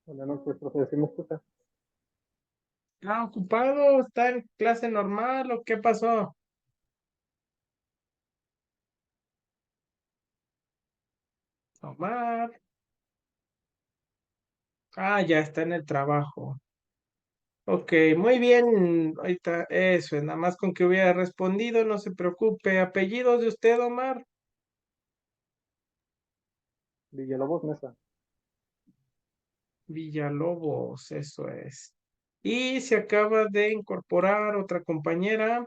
Buenas noches, profe, ¿sí me escucha? ¿Está ocupado? ¿Está en clase normal o qué pasó? Omar. Ya está en el trabajo. Ok, muy bien. Ahorita eso, nada más con que hubiera respondido, no se preocupe. ¿Apellidos de usted, Omar? Villalobos Mesa. Villalobos, eso es. Y se acaba de incorporar otra compañera.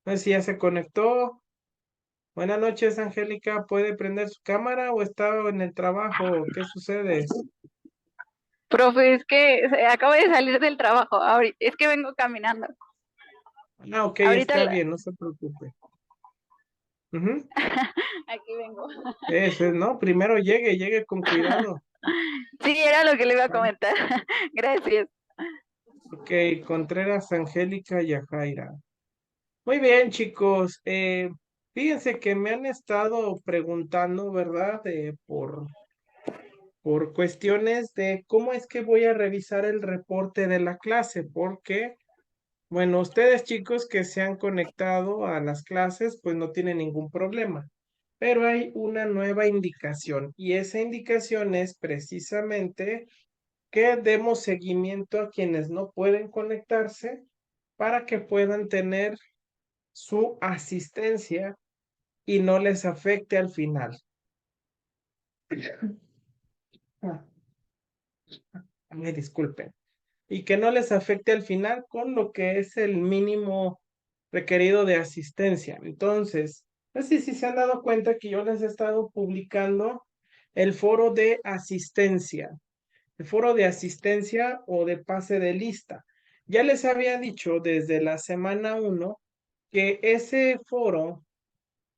No sé si ya se conectó. Buenas noches, Angélica. ¿Puede prender su cámara o está en el trabajo? ¿Qué sucede? Profe, es que acabo de salir del trabajo, es que vengo caminando. Ok, Ahorita está bien, no se preocupe. Ujú. aquí vengo. Ese, no, primero llegue con cuidado. Sí, era lo que le iba a Ah, comentar. Gracias. Ok, Contreras, Angélica y Ajaira. Muy bien, chicos. Fíjense que me han estado preguntando, ¿verdad? Por cuestiones de cómo es que voy a revisar el reporte de la clase, porque, bueno, ustedes chicos que se han conectado a las clases, pues no tienen ningún problema. Pero hay una nueva indicación y esa indicación es precisamente que demos seguimiento a quienes no pueden conectarse para que puedan tener su asistencia y no les afecte al final. Ah, Me disculpen. Y que no les afecte al final con lo que es el mínimo requerido de asistencia. Entonces, no sé si se han dado cuenta que yo les he estado publicando el foro de asistencia. El foro de asistencia o de pase de lista. Ya les había dicho desde la semana 1 que ese foro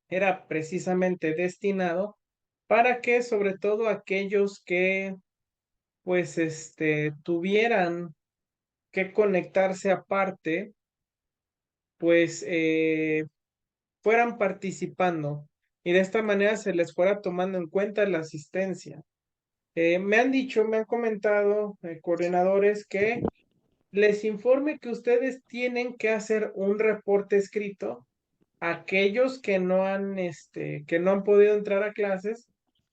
era precisamente destinado para que sobre todo aquellos que pues tuvieran que conectarse aparte, pues fueran participando y de esta manera se les fuera tomando en cuenta la asistencia. Me han dicho, me han comentado coordinadores que les informe que ustedes tienen que hacer un reporte escrito a aquellos que no han podido entrar a clases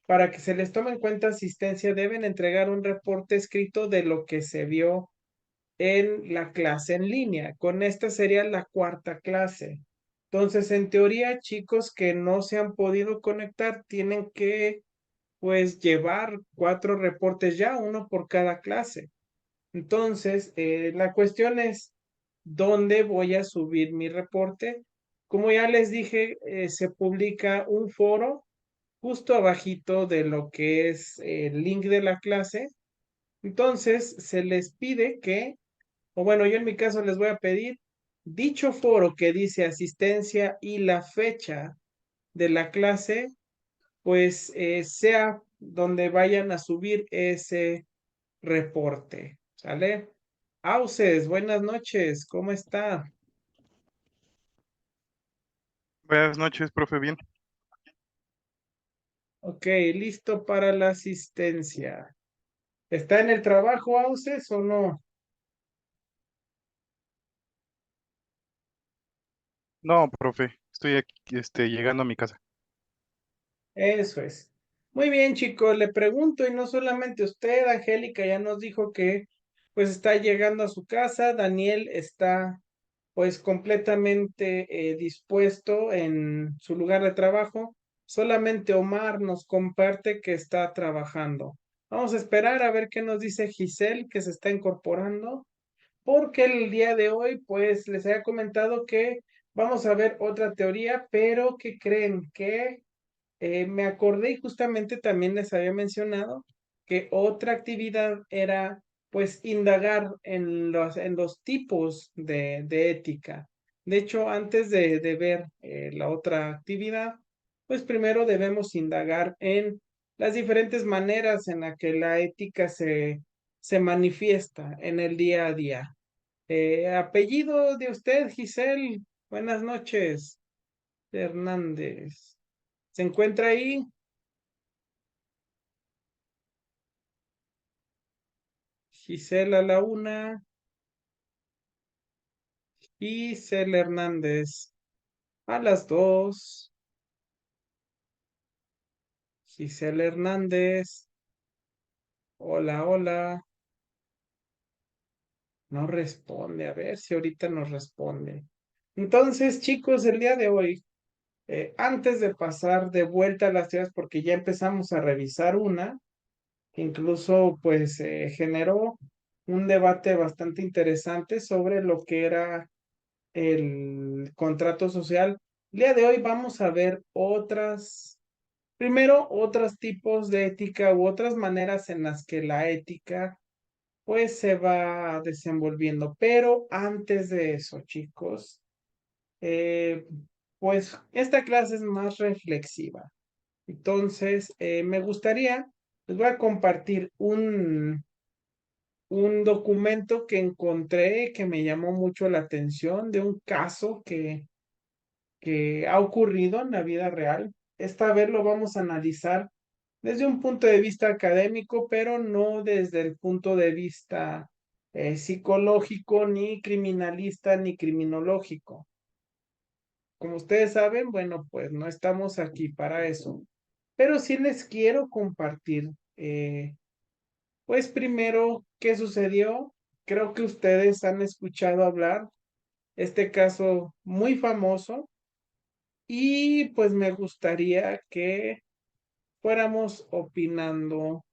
para que se les tome en cuenta asistencia, deben entregar un reporte escrito de lo que se vio en la clase en línea. Con esta sería la cuarta clase. Entonces, en teoría, chicos que no se han podido conectar tienen que, pues, llevar 4 reportes ya, uno por cada clase. Entonces, la cuestión es, ¿dónde voy a subir mi reporte? Como ya les dije, se publica un foro justo abajito de lo que es el link de la clase. Entonces, se les pide que, o bueno, yo en mi caso les voy a pedir dicho foro que dice asistencia y la fecha de la clase, pues sea donde vayan a subir ese reporte, ¿sale? Auces, buenas noches, ¿cómo está? Buenas noches, profe, bien. Ok, listo para la asistencia. ¿Está en el trabajo, Auces, o no? No, profe, estoy aquí, llegando a mi casa. Eso es. Muy bien, chicos, le pregunto, y no solamente usted, Angélica ya nos dijo que pues está llegando a su casa, Daniel está pues completamente dispuesto en su lugar de trabajo. Solamente Omar nos comparte que está trabajando. Vamos a esperar a ver qué nos dice Giselle, que se está incorporando, porque el día de hoy, pues les había comentado que vamos a ver otra teoría, pero que creen que me acordé y justamente también les había mencionado que otra actividad era pues indagar en los tipos de ética. De hecho, antes de ver la otra actividad, pues primero debemos indagar en las diferentes maneras en la que la ética se manifiesta en el día a día. Apellido de usted, Giselle. Buenas noches, Hernández. ¿Se encuentra ahí? Gisela a la 1. Y Cel Hernández a las 2. Gisela Hernández. Hola, hola. No responde. A ver si ahorita nos responde. Entonces, chicos, el día de hoy, antes de pasar de vuelta a las teorías, porque ya empezamos a revisar una, que incluso pues generó un debate bastante interesante sobre lo que era el contrato social. El día de hoy vamos a ver primero, otros tipos de ética u otras maneras en las que la ética pues se va desenvolviendo. Pero antes de eso, chicos, eh, pues esta clase es más reflexiva. Entonces, me gustaría, les voy a compartir un documento que encontré que me llamó mucho la atención de un caso que ha ocurrido en la vida real. Esta vez lo vamos a analizar desde un punto de vista académico, pero no desde el punto de vista psicológico, ni criminalista, ni criminológico. Como ustedes saben, bueno, pues no estamos aquí para eso. Pero sí les quiero compartir, pues primero, ¿qué sucedió? Creo que ustedes han escuchado hablar este caso muy famoso y pues me gustaría que fuéramos opinando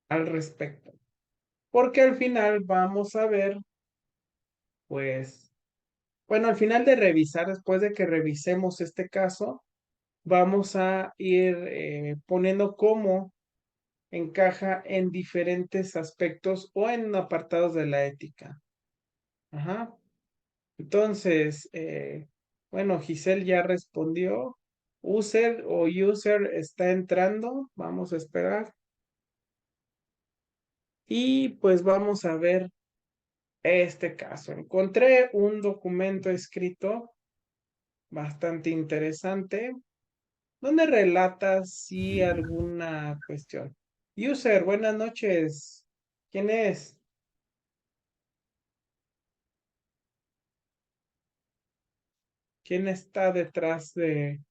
al respecto. Porque al final vamos a ver, pues, bueno, al final de revisar, después de que revisemos este caso, vamos a ir poniendo cómo encaja en diferentes aspectos o en apartados de la ética. Ajá. Entonces, bueno, Giselle ya respondió. User está entrando. Vamos a esperar. Y pues vamos a ver este caso. Encontré un documento escrito bastante interesante donde relata si alguna cuestión. User, buenas noches. ¿Quién es? ¿Quién está detrás de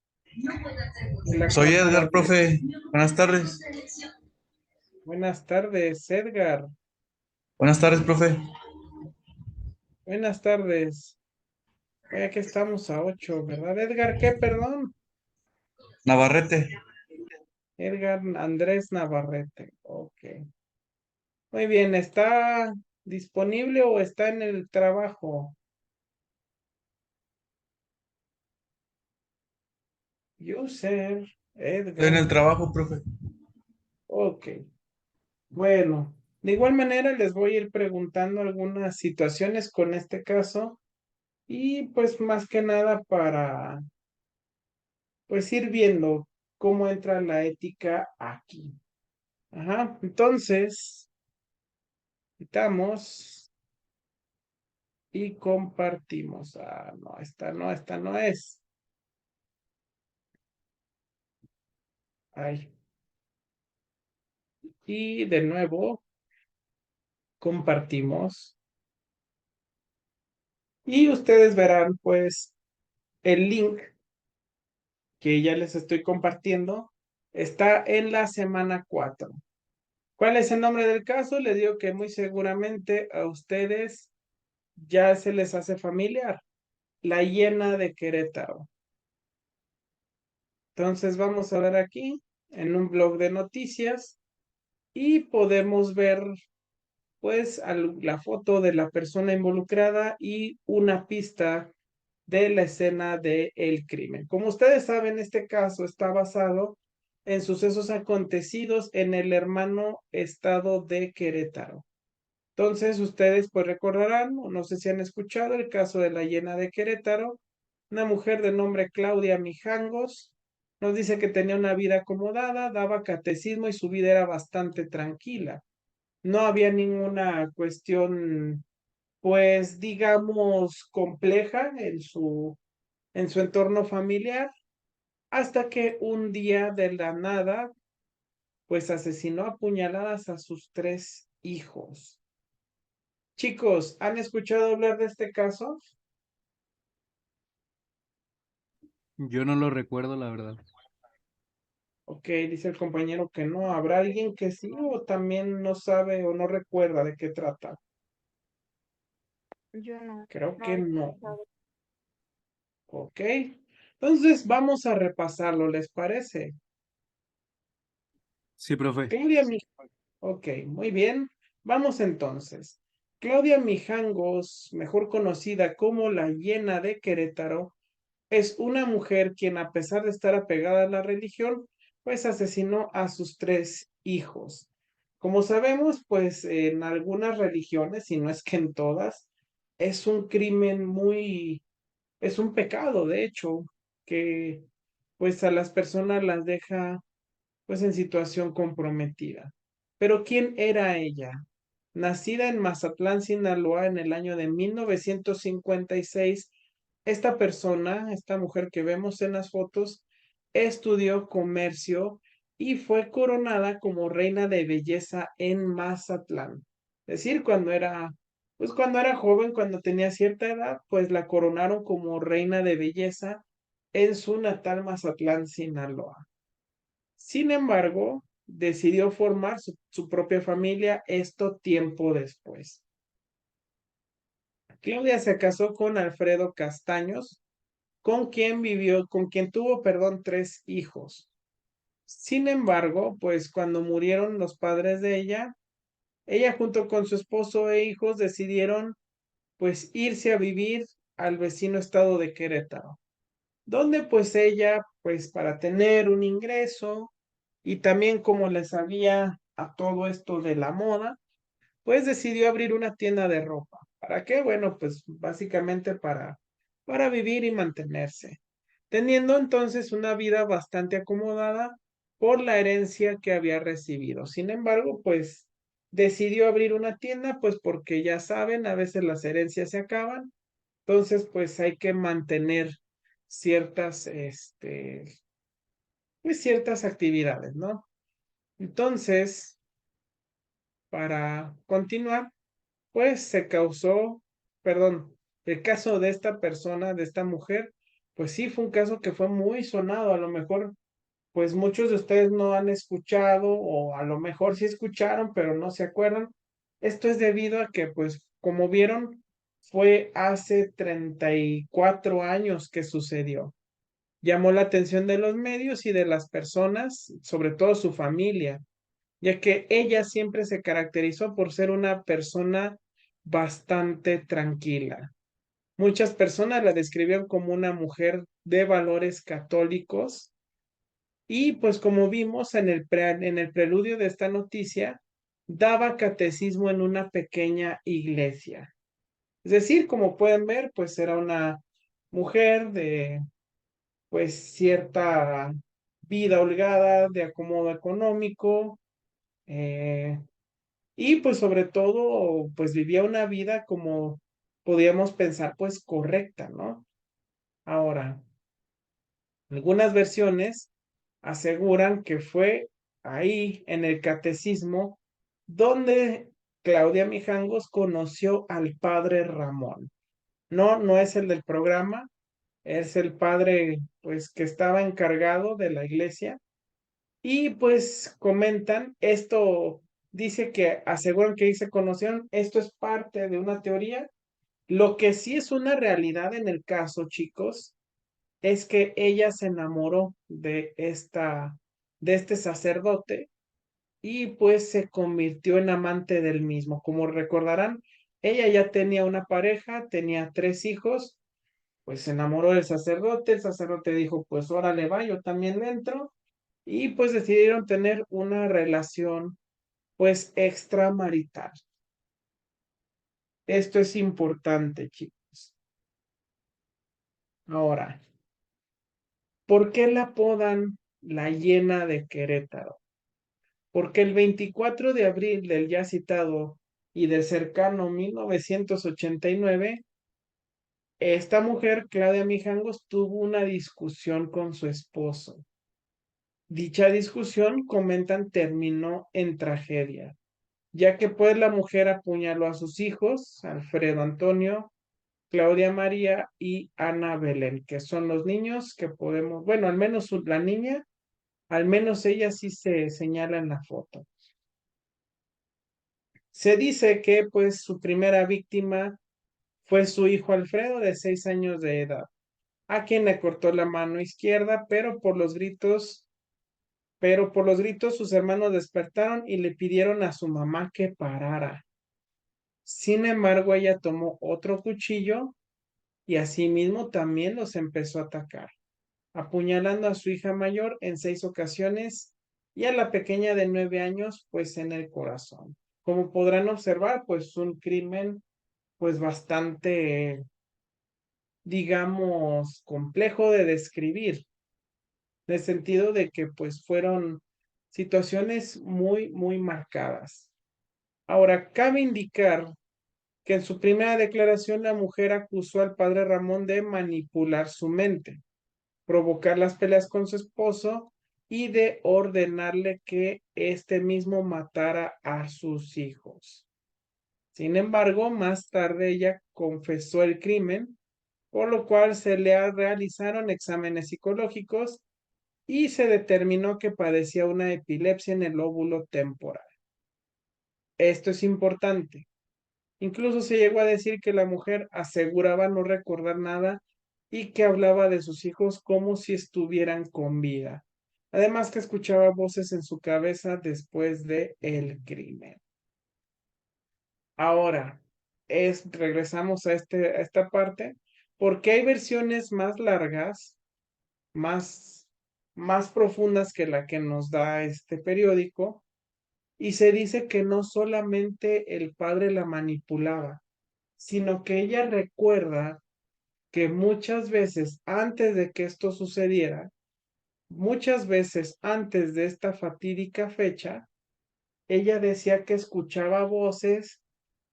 la Soy cámara Edgar, profe. Buenas tardes. Buenas tardes, Edgar. Buenas tardes, profe. Buenas tardes. Oye, que estamos a 8, ¿verdad? Edgar, ¿qué? Perdón. Navarrete. Edgar Andrés Navarrete. Ok. Muy bien, ¿está disponible o está en el trabajo? User, Estoy en Edgar. el trabajo, profe. Ok. Bueno, de igual manera les voy a ir preguntando algunas situaciones con este caso y pues más que nada para pues ir viendo cómo entra la ética aquí. Ajá, entonces, quitamos y compartimos. Ah, no, esta no es. Ay. Y de nuevo, compartimos. Y ustedes verán, pues, el link que ya les estoy compartiendo está en la semana 4. ¿Cuál es el nombre del caso? Les digo que muy seguramente a ustedes ya se les hace familiar. La hiena de Querétaro. Entonces vamos a ver aquí en un blog de noticias y podemos ver pues la foto de la persona involucrada y una pista de la escena del crimen. Como ustedes saben, este caso está basado en sucesos acontecidos en el hermano estado de Querétaro. Entonces, ustedes pues recordarán, o no sé si han escuchado, el caso de la hiena de Querétaro, una mujer de nombre Claudia Mijangos, nos dice que tenía una vida acomodada, daba catecismo y su vida era bastante tranquila. No había ninguna cuestión, pues digamos, compleja en su entorno familiar, hasta que un día de la nada, pues asesinó a puñaladas a sus 3 hijos. Chicos, ¿han escuchado hablar de este caso? Yo no lo recuerdo, la verdad. Ok, dice el compañero que no. ¿Habrá alguien que sí o también no sabe o no recuerda de qué trata? Yo no, Creo no que había no. escuchado. Ok. Entonces vamos a repasarlo, ¿les parece? Sí, profe. Claudia Ok, muy bien. Vamos entonces. Claudia Mijangos, mejor conocida como la Hiena de Querétaro, es una mujer quien, a pesar de estar apegada a la religión, pues asesinó a sus 3 hijos. Como sabemos, pues en algunas religiones, y no es que en todas, es un crimen es un pecado, de hecho, que pues a las personas las deja pues en situación comprometida. Pero ¿quién era ella? Nacida en Mazatlán, Sinaloa, en el año de 1956, esta persona, esta mujer que vemos en las fotos, estudió comercio y fue coronada como reina de belleza en Mazatlán. Es decir, pues cuando era joven, cuando tenía cierta edad, pues la coronaron como reina de belleza en su natal Mazatlán, Sinaloa. Sin embargo, decidió formar su propia familia esto tiempo después. Claudia se casó con Alfredo Castaños, con quien tuvo, perdón, 3 hijos. Sin embargo, pues cuando murieron los padres de ella junto con su esposo e hijos decidieron pues irse a vivir al vecino estado de Querétaro, donde pues ella, pues para tener un ingreso y también como le sabía a todo esto de la moda, pues decidió abrir una tienda de ropa. ¿Para qué? Bueno, pues básicamente para vivir y mantenerse, teniendo entonces una vida bastante acomodada por la herencia que había recibido. Sin embargo, pues decidió abrir una tienda, pues porque ya saben, a veces las herencias se acaban, entonces pues hay que mantener ciertas, pues ciertas actividades, ¿no? Entonces, para continuar, pues se causó, perdón, el caso de esta persona, de esta mujer, pues sí fue un caso que fue muy sonado. A lo mejor, pues muchos de ustedes no han escuchado o a lo mejor sí escucharon, pero no se acuerdan. Esto es debido a que, pues, como vieron, fue hace 34 años que sucedió. Llamó la atención de los medios y de las personas, sobre todo su familia, ya que ella siempre se caracterizó por ser una persona bastante tranquila. Muchas personas la describieron como una mujer de valores católicos y pues como vimos en el preludio de esta noticia, daba catecismo en una pequeña iglesia. Es decir, como pueden ver, pues era una mujer de pues cierta vida holgada, de acomodo económico, eh, y pues sobre todo, pues vivía una vida como podíamos pensar, pues correcta, ¿no? Ahora, algunas versiones aseguran que fue ahí en el catecismo donde Claudia Mijangos conoció al padre Ramón. No, no es el del programa, es el padre, pues, que estaba encargado de la iglesia. Y pues comentan, esto dice que aseguran que ahí se conocieron, esto es parte de una teoría. Lo que sí es una realidad en el caso, chicos, es que ella se enamoró de este sacerdote y pues se convirtió en amante del mismo. Como recordarán, ella ya tenía una pareja, tenía 3 hijos, pues se enamoró del sacerdote, el sacerdote dijo, pues órale va, yo también le entro y pues decidieron tener una relación pues extramarital. Esto es importante, chicos. Ahora, ¿por qué la apodan la Hiena de Querétaro? Porque el 24 de abril del ya citado y del cercano 1989, esta mujer, Claudia Mijangos, tuvo una discusión con su esposo. Dicha discusión, comentan, terminó en tragedia. ya que pues la mujer apuñaló a sus hijos, Alfredo Antonio, Claudia María y Ana Belén, que son los niños que podemos, bueno, al menos la niña, al menos ella sí se señala en la foto. Se dice que pues su primera víctima fue su hijo Alfredo de 6 años de edad, a quien le cortó la mano izquierda, pero por los gritos sus hermanos despertaron y le pidieron a su mamá que parara. Sin embargo, ella tomó otro cuchillo y asimismo también los empezó a atacar, apuñalando a su hija mayor en 6 ocasiones y a la pequeña de 9 años, pues en el corazón. Como podrán observar, pues un crimen, pues bastante, digamos, complejo de describir, en el sentido de que pues fueron situaciones muy, muy marcadas. Ahora, cabe indicar que en su primera declaración la mujer acusó al padre Ramón de manipular su mente, provocar las peleas con su esposo y de ordenarle que éste mismo matara a sus hijos. Sin embargo, más tarde ella confesó el crimen, por lo cual se le realizaron exámenes psicológicos y se determinó que padecía una epilepsia en el lóbulo temporal. Esto es importante. Incluso se llegó a decir que la mujer aseguraba no recordar nada y que hablaba de sus hijos como si estuvieran con vida. Además que escuchaba voces en su cabeza después de el crimen. Ahora, regresamos a esta parte, porque hay versiones más largas, más, más profundas que la que nos da este periódico, y se dice que no solamente el padre la manipulaba, sino que ella recuerda que muchas veces antes de que esto sucediera, muchas veces antes de esta fatídica fecha, ella decía que escuchaba voces,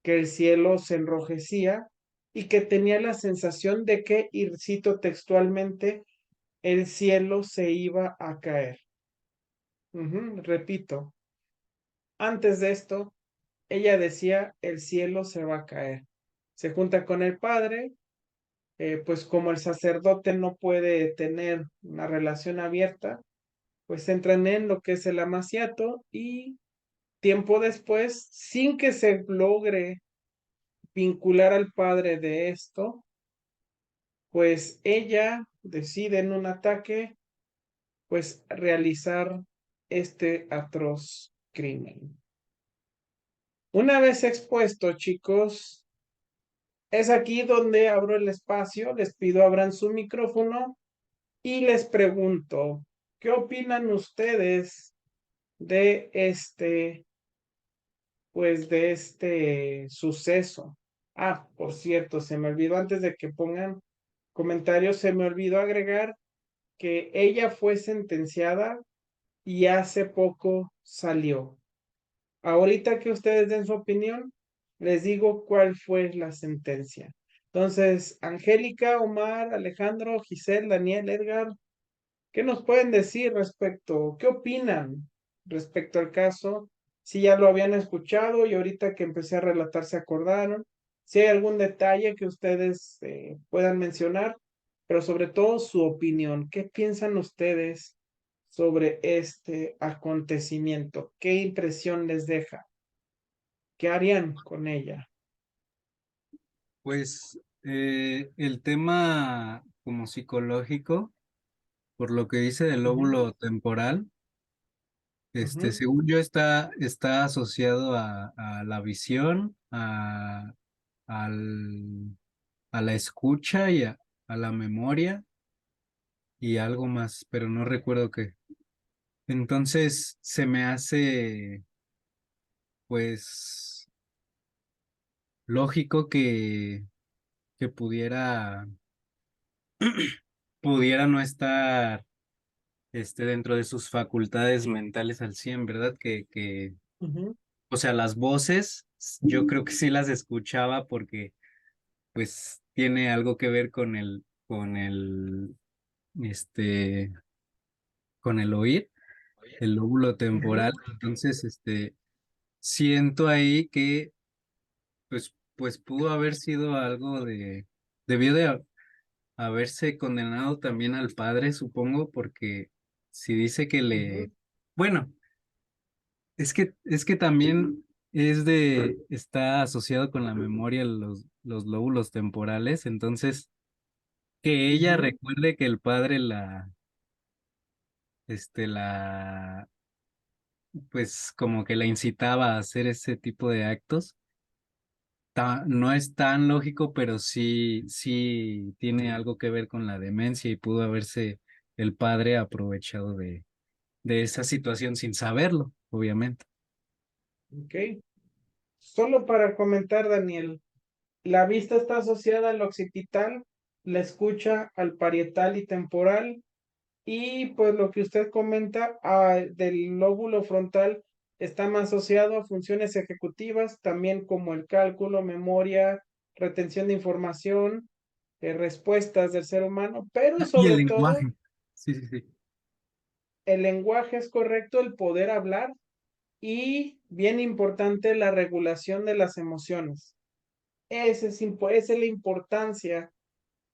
que el cielo se enrojecía y que tenía la sensación de que, y cito textualmente, el cielo se iba a caer. Repito, antes de esto, ella decía, el cielo se va a caer. Se junta con el padre, pues como el sacerdote no puede tener una relación abierta, pues entran en lo que es el amaciato y tiempo después, sin que se logre vincular al padre de esto, pues ella decide en un ataque, pues realizar este atroz crimen. Una vez expuesto, chicos, es aquí donde abro el espacio, les pido abran su micrófono y les pregunto, ¿qué opinan ustedes de pues de este suceso? Ah, por cierto, se me olvidó antes de que pongan comentarios, se me olvidó agregar que ella fue sentenciada y hace poco salió. Ahorita que ustedes den su opinión, les digo cuál fue la sentencia. Entonces, Angélica, Omar, Alejandro, Giselle, Daniel, Edgar, ¿qué nos pueden decir respecto? ¿Qué opinan respecto al caso? Si ya lo habían escuchado y ahorita que empecé a relatar se acordaron. Si hay algún detalle que ustedes puedan mencionar, pero sobre todo su opinión. ¿Qué piensan ustedes sobre este acontecimiento? ¿Qué impresión les deja? ¿Qué harían con ella? Pues el tema como psicológico, por lo que dice del Ujú, lóbulo temporal, ujú, según yo está asociado a la visión, al- a la escucha a la memoria y algo más, pero no recuerdo qué. Entonces se me hace pues lógico que pudiera no estar dentro de sus facultades mentales al 100, ¿verdad? ujú, O sea, las voces, yo creo que sí las escuchaba porque pues tiene algo que ver este, con el oír, el lóbulo ujú, temporal. Entonces, siento ahí que pues pudo haber sido algo debió de haberse condenado también al padre, supongo, porque si dice que Ujú, bueno, es que también está asociado con la memoria los lóbulos temporales, entonces que ella ujú. recuerde que el padre la, pues como que la incitaba a hacer ese tipo de actos, no es tan lógico, pero sí tiene algo que ver con la demencia y pudo haberse el padre aprovechado de esa situación sin saberlo, obviamente. Ok. Solo para comentar, Daniel, la vista está asociada al occipital, la escucha al parietal y temporal, y pues lo que usted comenta del lóbulo frontal está más asociado a funciones ejecutivas, también como el cálculo, memoria, retención de información, respuestas del ser humano, pero Y el sobre todo lenguaje. Sí, sí, sí. el lenguaje es correcto, el poder hablar y bien importante la regulación de las emociones. Esa es la importancia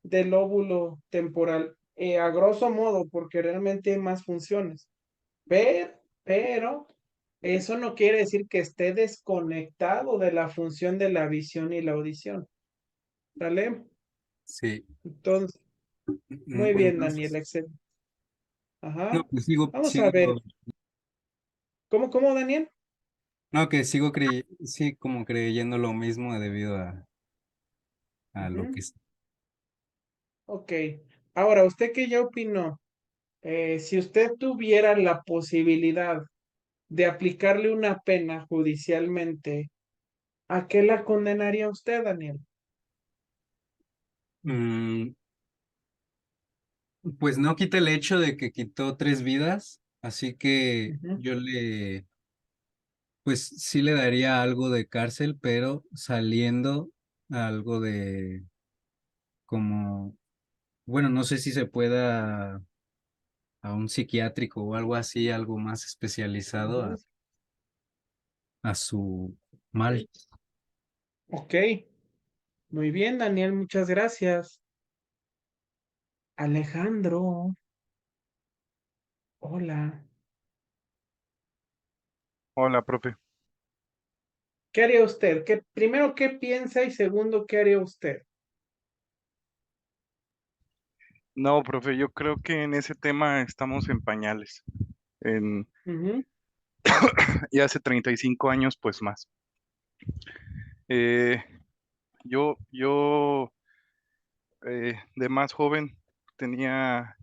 del lóbulo temporal, a grosso modo, porque realmente hay más funciones. Pero eso no quiere decir que esté desconectado de la función de la visión y la audición. ¿Sale? Sí. Entonces, muy bien, Daniel, Entonces, excelente. no, Ajá. pues sigo, Vamos a ver. sigo, ¿Cómo, Daniel? no, que sigo sí, como creyendo lo mismo debido a lo que Ujú. es. Ok. Ahora, ¿usted qué ya opinó? Si usted tuviera la posibilidad de aplicarle una pena judicialmente, ¿a qué la condenaría usted, Daniel? Mm, pues no quita el hecho de que quitó 3 vidas, así que Ujú. pues sí le daría algo de cárcel, pero saliendo algo como, bueno, no sé si se pueda a un psiquiátrico o algo así, algo más especializado Ujú. a su mal. Ok, muy bien, Daniel, muchas gracias. Alejandro, hola. Hola, profe. ¿Qué haría usted? Primero, ¿qué piensa? Y segundo, ¿qué haría usted? No, profe, yo creo que en ese tema estamos en pañales. En, Ujú, y hace 35 años, pues más. Eh, yo de más joven tenía,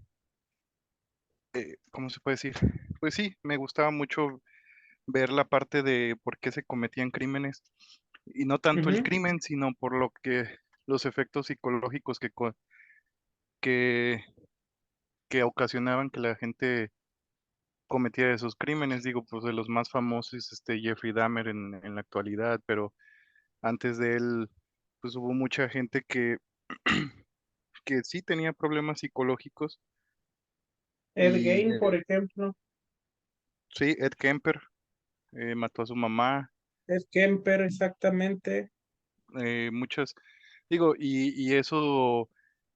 ¿cómo se puede decir? Pues sí, me gustaba mucho ver la parte de por qué se cometían crímenes. Y no tanto el ujú. crimen, sino por lo que los efectos psicológicos que, que ocasionaban que la gente cometía esos crímenes. Digo, pues de los más famosos, Jeffrey Dahmer en la actualidad, pero antes de él, pues hubo mucha gente que sí tenía problemas psicológicos. Ed Y Gein, por ejemplo. sí, Ed Kemper mató a su mamá, Ed Kemper, exactamente. muchas, digo, y eso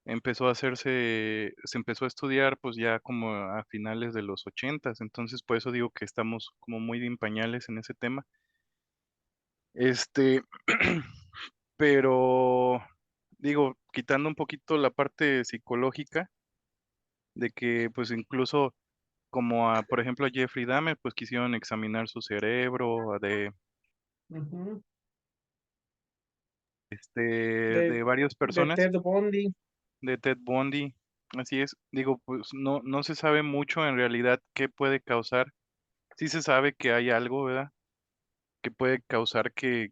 empezó a hacerse, se empezó a estudiar pues ya como a finales de los 80, entonces por eso digo que estamos como muy en pañales en ese tema. Este, pero digo, quitando un poquito la parte psicológica, de que pues incluso como a, por ejemplo, a Jeffrey Dahmer, pues quisieron examinar su cerebro, Ujú. de De, varias de personas, Ted Bundy. de Ted Bundy, así es, digo, pues no se sabe mucho en realidad qué puede causar, sí se sabe que hay algo, ¿verdad? Que puede causar que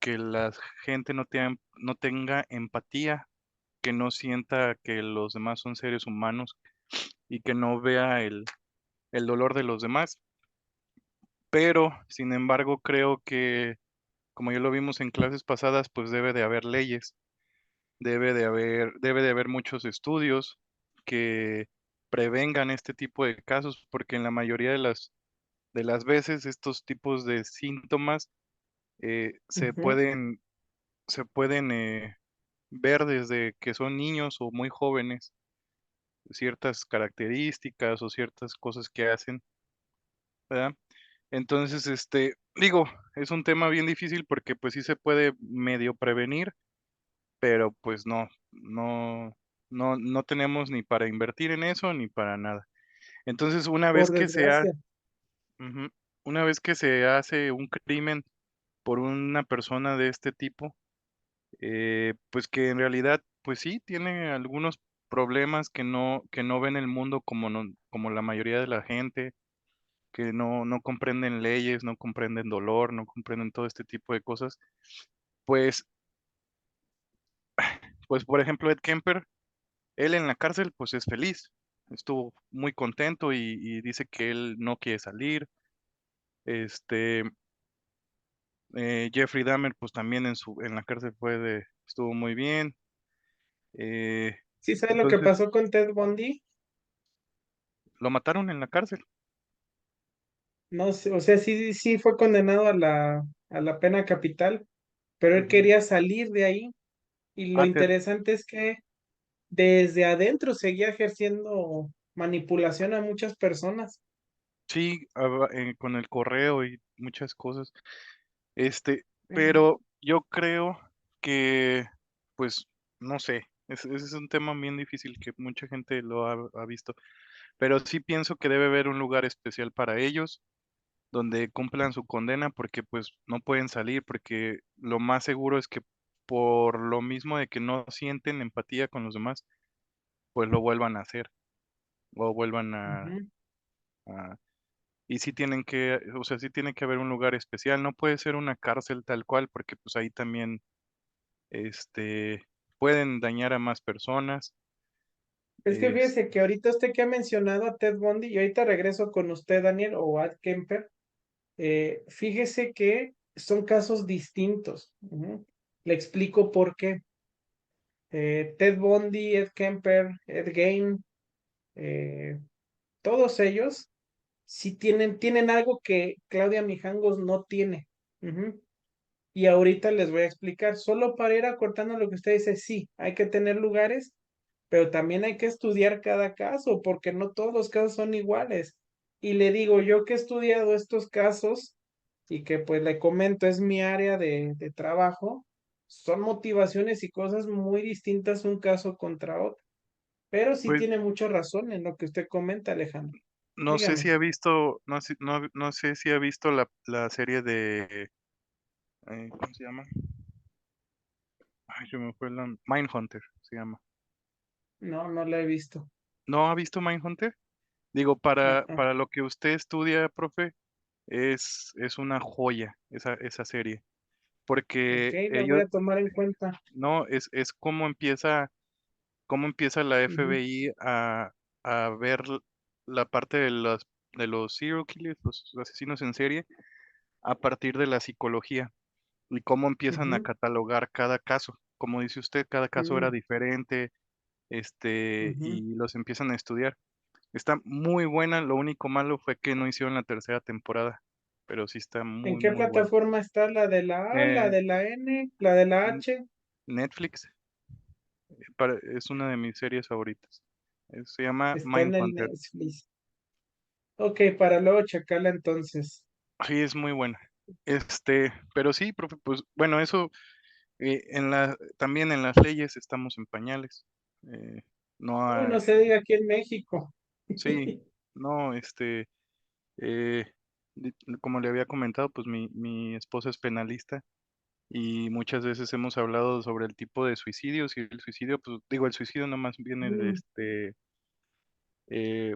la gente no tenga empatía, que no sienta que los demás son seres humanos y que no vea el dolor de los demás. Pero, sin embargo, creo que, como ya lo vimos en clases pasadas, pues debe de haber leyes, debe de haber muchos estudios que prevengan este tipo de casos, porque en la mayoría de las veces estos tipos de síntomas Ujú. se pueden ver desde que son niños o muy jóvenes, ciertas características o ciertas cosas que hacen, ¿verdad? Entonces, digo, es un tema bien difícil porque pues sí se puede medio prevenir, pero pues no tenemos ni para invertir en eso ni para nada. Entonces, Por desgracia. ujú, una vez que se hace un crimen por una persona de este tipo, pues que en realidad, pues sí, tiene algunos problemas que no ven el mundo como, como la mayoría de la gente, que no comprenden leyes, no comprenden dolor, no comprenden todo este tipo de cosas. Pues, pues por ejemplo, Ed Kemper, él en la cárcel, pues es feliz, estuvo muy contento y dice que él no quiere salir. Este, Jeffrey Dahmer, pues también en la cárcel estuvo muy bien. eh, ¿Sí sabes lo que entonces, pasó con Ted Bundy? lo mataron en la cárcel. No sé, o sea, sí fue condenado a la pena capital, pero él Ujú. quería salir de ahí. Y lo Ah, Ted, interesante es que desde adentro seguía ejerciendo manipulación a muchas personas. sí, con el correo y muchas cosas. Sí. Pero yo creo que, pues, no sé, ese es un tema bien difícil que mucha gente ha visto, pero sí pienso que debe haber un lugar especial para ellos donde cumplan su condena porque pues no pueden salir porque lo más seguro es que por lo mismo de que no sienten empatía con los demás, pues lo vuelvan a hacer o vuelvan Ujú. a- y sí tienen que, o sea, sí tiene que haber un lugar especial, no puede ser una cárcel tal cual porque pues ahí también este, pueden dañar a más personas. Es que Es, fíjese que ahorita usted que ha mencionado a Ted Bundy, y ahorita regreso con usted, Daniel, o a Kemper, fíjese que son casos distintos. Ujú. Le explico por qué. Ted Bundy, Ed Kemper, Ed Gein, eh, todos ellos sí tienen algo que Claudia Mijangos no tiene. Ujú. Y ahorita les voy a explicar, solo para ir acortando lo que usted dice, sí, hay que tener lugares, pero también hay que estudiar cada caso, porque no todos los casos son iguales. Y le digo, yo que he estudiado estos casos y que pues le comento, es mi área de trabajo, son motivaciones y cosas muy distintas un caso contra otro. Pero sí pues tiene mucha razón en lo que usted comenta, Alejandro. no sé si Dígame. ha visto, no sé si ha visto la serie de, ¿cómo se llama? Ay, se me fue Mindhunter, se llama. No, no la he visto. ¿No ha visto Mindhunter? Digo, Ah, ah. para lo que usted estudia, profe, es una joya esa serie, Ok, porque la voy ellos, a tomar en cuenta. no, es cómo empieza la Ujú, FBI a ver la parte de los serial killers, los asesinos en serie, a partir de la psicología y cómo empiezan a ujú, catalogar cada caso. Como dice usted, cada caso era mm, diferente, ujú. y los empiezan a estudiar. Está muy buena, lo único malo fue que no hicieron la tercera temporada, pero sí está ¿En muy, qué muy buena. plataforma está la de la A, la Eh, de la N, la de la N- H? Netflix es una de mis series favoritas. Se llama Está en el Mindhunter. Netflix. Ok, para luego checarla entonces. Sí, es muy buena. Pero sí, profe, pues bueno, eso también en las leyes estamos en pañales. Eh, no Uy, hay, no se diga aquí en México. sí, no, eh, como le había comentado, pues mi esposa es penalista y muchas veces hemos hablado sobre el tipo de suicidios y el suicidio, pues digo, el suicidio no más bien Mm,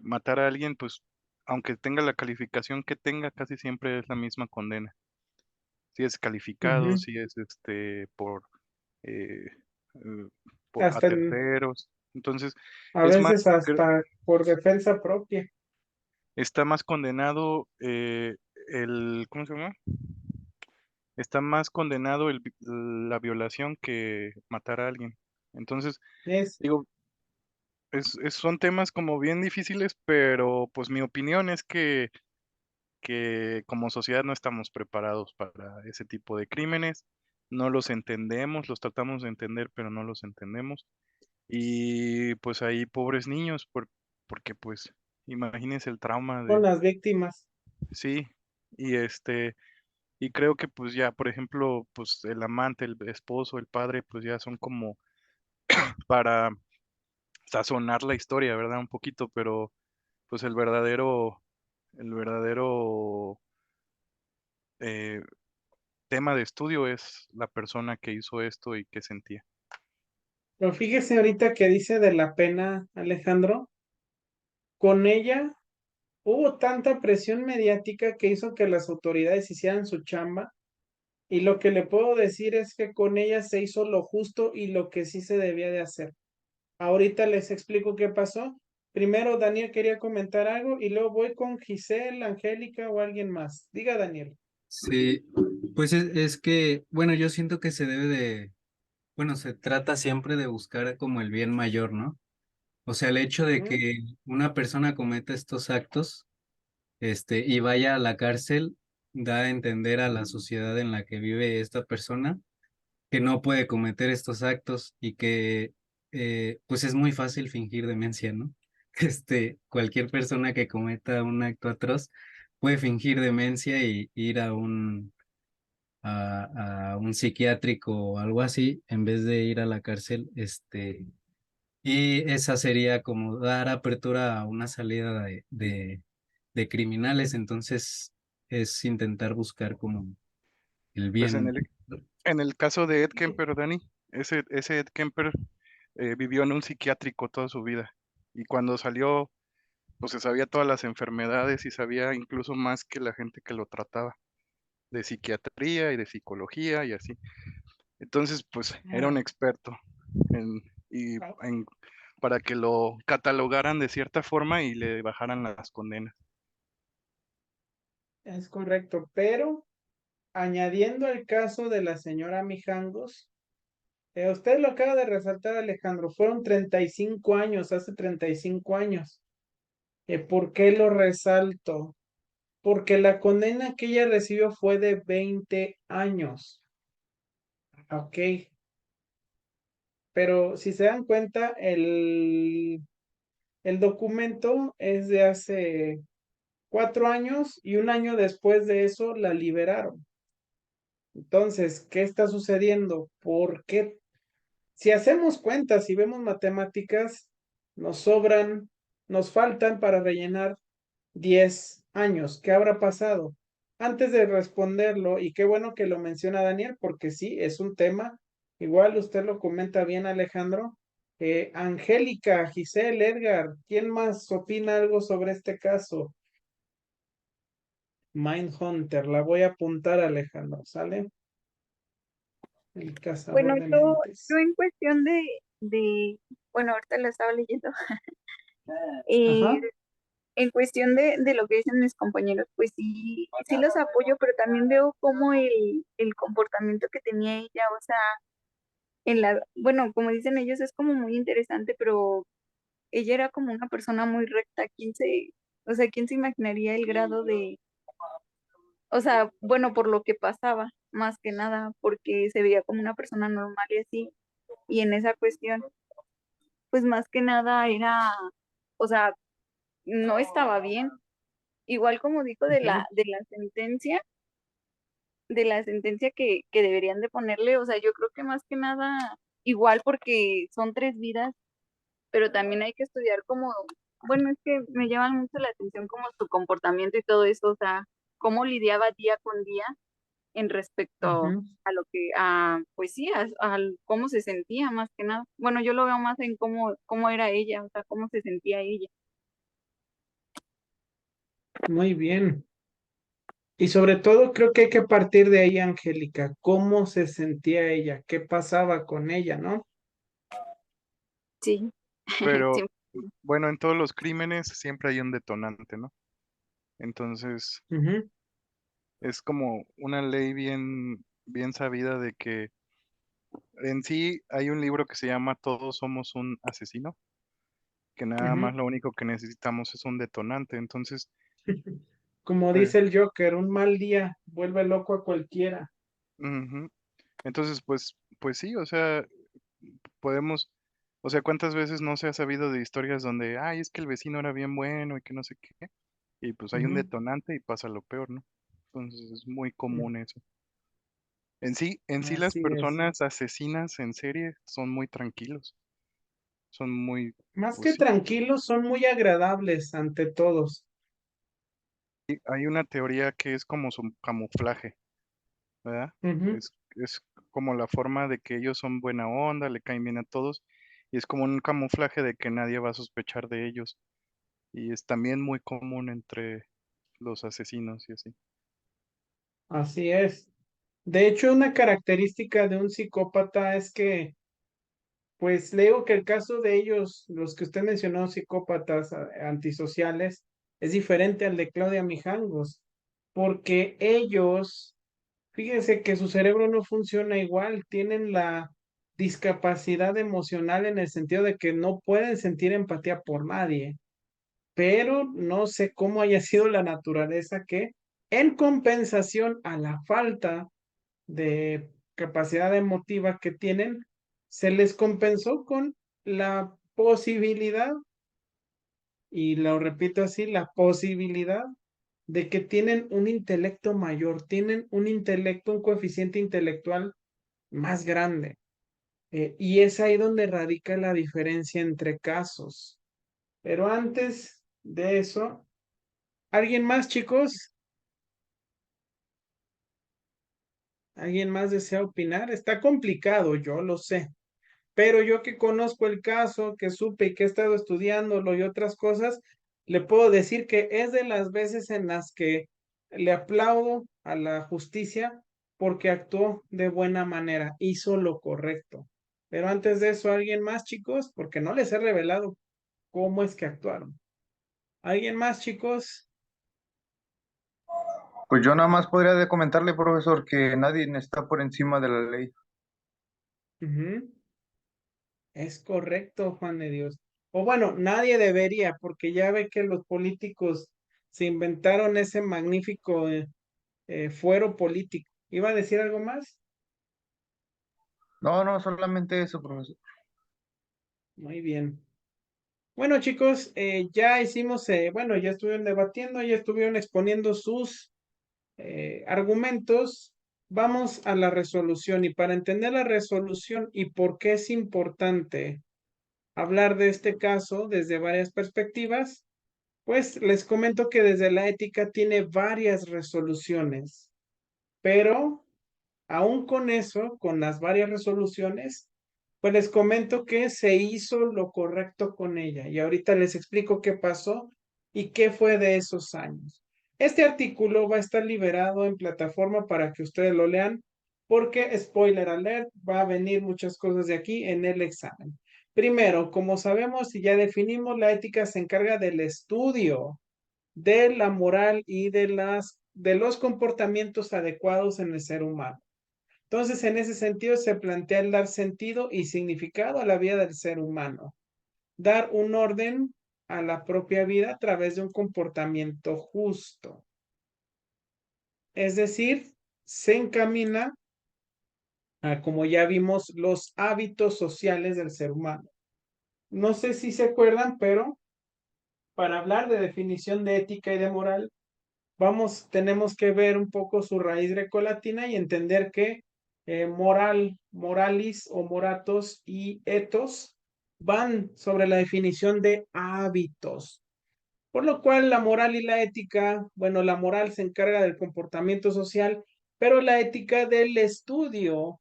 matar a alguien, pues aunque tenga la calificación que tenga, casi siempre es la misma condena. Si es calificado, ujú. si es eh, eh, a Hasta terceros. Entonces, a es más, veces hasta por defensa propia. está más condenado ¿cómo se llama? Está más condenado la violación que matar a alguien. Entonces, Es, digo, son temas como bien difíciles, pero pues mi opinión es que que como sociedad no estamos preparados para ese tipo de crímenes, no los entendemos, los tratamos de entender, pero no los entendemos. Y pues ahí pobres niños, porque pues imagínense el trauma Con de, las víctimas. sí, y y creo que pues ya, por ejemplo, pues el amante, el esposo, el padre, pues ya son como para sazonar la historia, ¿verdad? Un poquito, pero pues el verdadero eh, tema de estudio es la persona que hizo esto y qué sentía. Pero fíjese ahorita que dice de la pena, Alejandro, con ella hubo tanta presión mediática que hizo que las autoridades hicieran su chamba. Y lo que le puedo decir es que con ella se hizo lo justo y lo que sí se debía de hacer. Ahorita les explico qué pasó. Primero, Daniel quería comentar algo y luego voy con Giselle, Angélica o alguien más. Diga, Daniel. Sí, pues es que, bueno, yo siento que se debe de, bueno, se trata siempre de buscar como el bien mayor, ¿no? O sea, el hecho de Ujú. que una persona cometa estos actos, y vaya a la cárcel, da a entender a la sociedad en la que vive esta persona que no puede cometer estos actos y que, pues es muy fácil fingir demencia, ¿no? Cualquier persona que cometa un acto atroz puede fingir demencia y ir a un psiquiátrico o algo así en vez de ir a la cárcel, y esa sería como dar apertura a una salida de criminales, entonces es intentar buscar como el Pues bien. en el caso de Ed Kemper, Dani, ese Ed Kemper vivió en un psiquiátrico toda su vida y cuando salió, pues se sabía todas las enfermedades y sabía incluso más que la gente que lo trataba, de psiquiatría y de psicología y así. Entonces, pues era un experto en, y en, para que lo catalogaran de cierta forma y le bajaran las condenas. Es correcto, pero añadiendo el caso de la señora Mijangos, usted lo acaba de resaltar, Alejandro, fueron 35 años, hace 35 años. ¿Por qué lo resalto? Porque la condena que ella recibió fue de 20 años. Ok, pero si se dan cuenta, el documento es de hace 4 años y un año después de eso la liberaron. Entonces, ¿qué está sucediendo? ¿Por qué? Si hacemos cuentas y vemos matemáticas, nos sobran, nos faltan para rellenar 10 años. ¿Qué habrá pasado? Antes de responderlo, y qué bueno que lo menciona Daniel, porque sí, es un tema, igual usted lo comenta bien, Alejandro. Angélica, Giselle, Edgar, ¿quién más opina algo sobre este caso? Mindhunter, la voy a apuntar, Alejandro, ¿sale? El Bueno, cazador de yo mentes. en cuestión bueno, ahorita lo estaba leyendo, eh, Ajá. en cuestión de lo que dicen mis compañeros, pues sí, sí los apoyo, pero también veo como el comportamiento que tenía ella, o sea, bueno, como dicen ellos, es como muy interesante, pero ella era como una persona muy recta. O sea, quién se imaginaría el grado o sea, bueno, por lo que pasaba, más que nada, porque se veía como una persona normal y así, y en esa cuestión, pues más que nada o sea, no estaba bien. Igual como dijo Ujú. de la sentencia que deberían de ponerle, o sea, yo creo que más que nada, igual porque son 3 vidas, pero también hay que estudiar como, bueno, es que me llama mucho la atención como su comportamiento y todo eso, o sea, cómo lidiaba día con día en respecto Ujú. a lo que, pues sí, cómo se sentía más que nada. Bueno, yo lo veo más en cómo era ella, o sea, cómo se sentía ella. Muy bien. Y sobre todo creo que hay que partir de ahí, Angélica, cómo se sentía ella, qué pasaba con ella, ¿no? Sí, Pero sí, bueno, en todos los crímenes siempre hay un detonante, ¿no? Entonces, Ujú, es como una ley bien sabida de que en sí hay un libro que se llama Todos somos un asesino, que nada ujú. más lo único que necesitamos es un detonante. Entonces, Como Pues, dice el Joker, un mal día vuelve loco a cualquiera. ujú. Entonces, pues sí, o sea, podemos, o sea, ¿cuántas veces no se ha sabido de historias donde, ay, es que el vecino era bien bueno y que no sé qué? Y pues hay un Ujú. detonante y pasa lo peor, ¿no? Entonces es muy común eso. En sí las Así es. personas asesinas en serie son muy tranquilos, son muy, Más pues que sí. tranquilos, son muy agradables ante todos. Hay una teoría que es como su camuflaje, ¿verdad? Ujú. Es como la forma de que ellos son buena onda, le caen bien a todos, y es como un camuflaje de que nadie va a sospechar de ellos. Y es también muy común entre los asesinos y así. Así es. De hecho, una característica de un psicópata es que, pues le digo que el caso de ellos, los que usted mencionó, psicópatas antisociales, es diferente al de Claudia Mijangos, porque ellos, fíjense que su cerebro no funciona igual, tienen la discapacidad emocional en el sentido de que no pueden sentir empatía por nadie, pero no sé cómo haya sido la naturaleza que, en compensación a la falta de capacidad emotiva que tienen, se les compensó con la posibilidad, y lo repito así, la posibilidad de que tienen un intelecto mayor, tienen un intelecto, un coeficiente intelectual más grande. Y es ahí donde radica la diferencia entre casos. Pero antes de eso, ¿alguien más, chicos? ¿Alguien más desea opinar? Está complicado, yo lo sé. Pero yo que conozco el caso, que supe y que he estado estudiándolo y otras cosas, le puedo decir que es de las veces en las que le aplaudo a la justicia porque actuó de buena manera, hizo lo correcto. Pero antes de eso, ¿alguien más, chicos? Porque no les he revelado cómo es que actuaron. ¿Alguien más, chicos? Pues yo nada más podría de comentarle, profesor, que nadie está por encima de la ley. Ujú. Es correcto, Juan de Dios. O bueno, nadie debería, porque ya ve que los políticos se inventaron ese magnífico fuero político. ¿Iba a decir algo más? No, no, solamente eso, profesor. Muy bien. Bueno, chicos, ya hicimos, bueno, ya estuvieron debatiendo, ya estuvieron exponiendo sus argumentos. Vamos a la resolución y para entender la resolución y por qué es importante hablar de este caso desde varias perspectivas, pues les comento que desde la ética tiene varias resoluciones, pero aún con eso, con las varias resoluciones, pues les comento que se hizo lo correcto con ella y ahorita les explico qué pasó y qué fue de esos años. Este artículo va a estar liberado en plataforma para que ustedes lo lean porque, spoiler alert, va a venir muchas cosas de aquí en el examen. Primero, como sabemos y ya definimos, la ética se encarga del estudio de la moral y de los comportamientos adecuados en el ser humano. Entonces, en ese sentido, se plantea el dar sentido y significado a la vida del ser humano, dar un orden a la propia vida a través de un comportamiento justo. Es decir, se encamina a, como ya vimos, los hábitos sociales del ser humano. No sé si se acuerdan, pero para hablar de definición de ética y de moral, tenemos que ver un poco su raíz grecolatina y entender que moralis o moratos y ethos van sobre la definición de hábitos. Por lo cual la moral y la ética, bueno, la moral se encarga del comportamiento social, pero la ética del estudio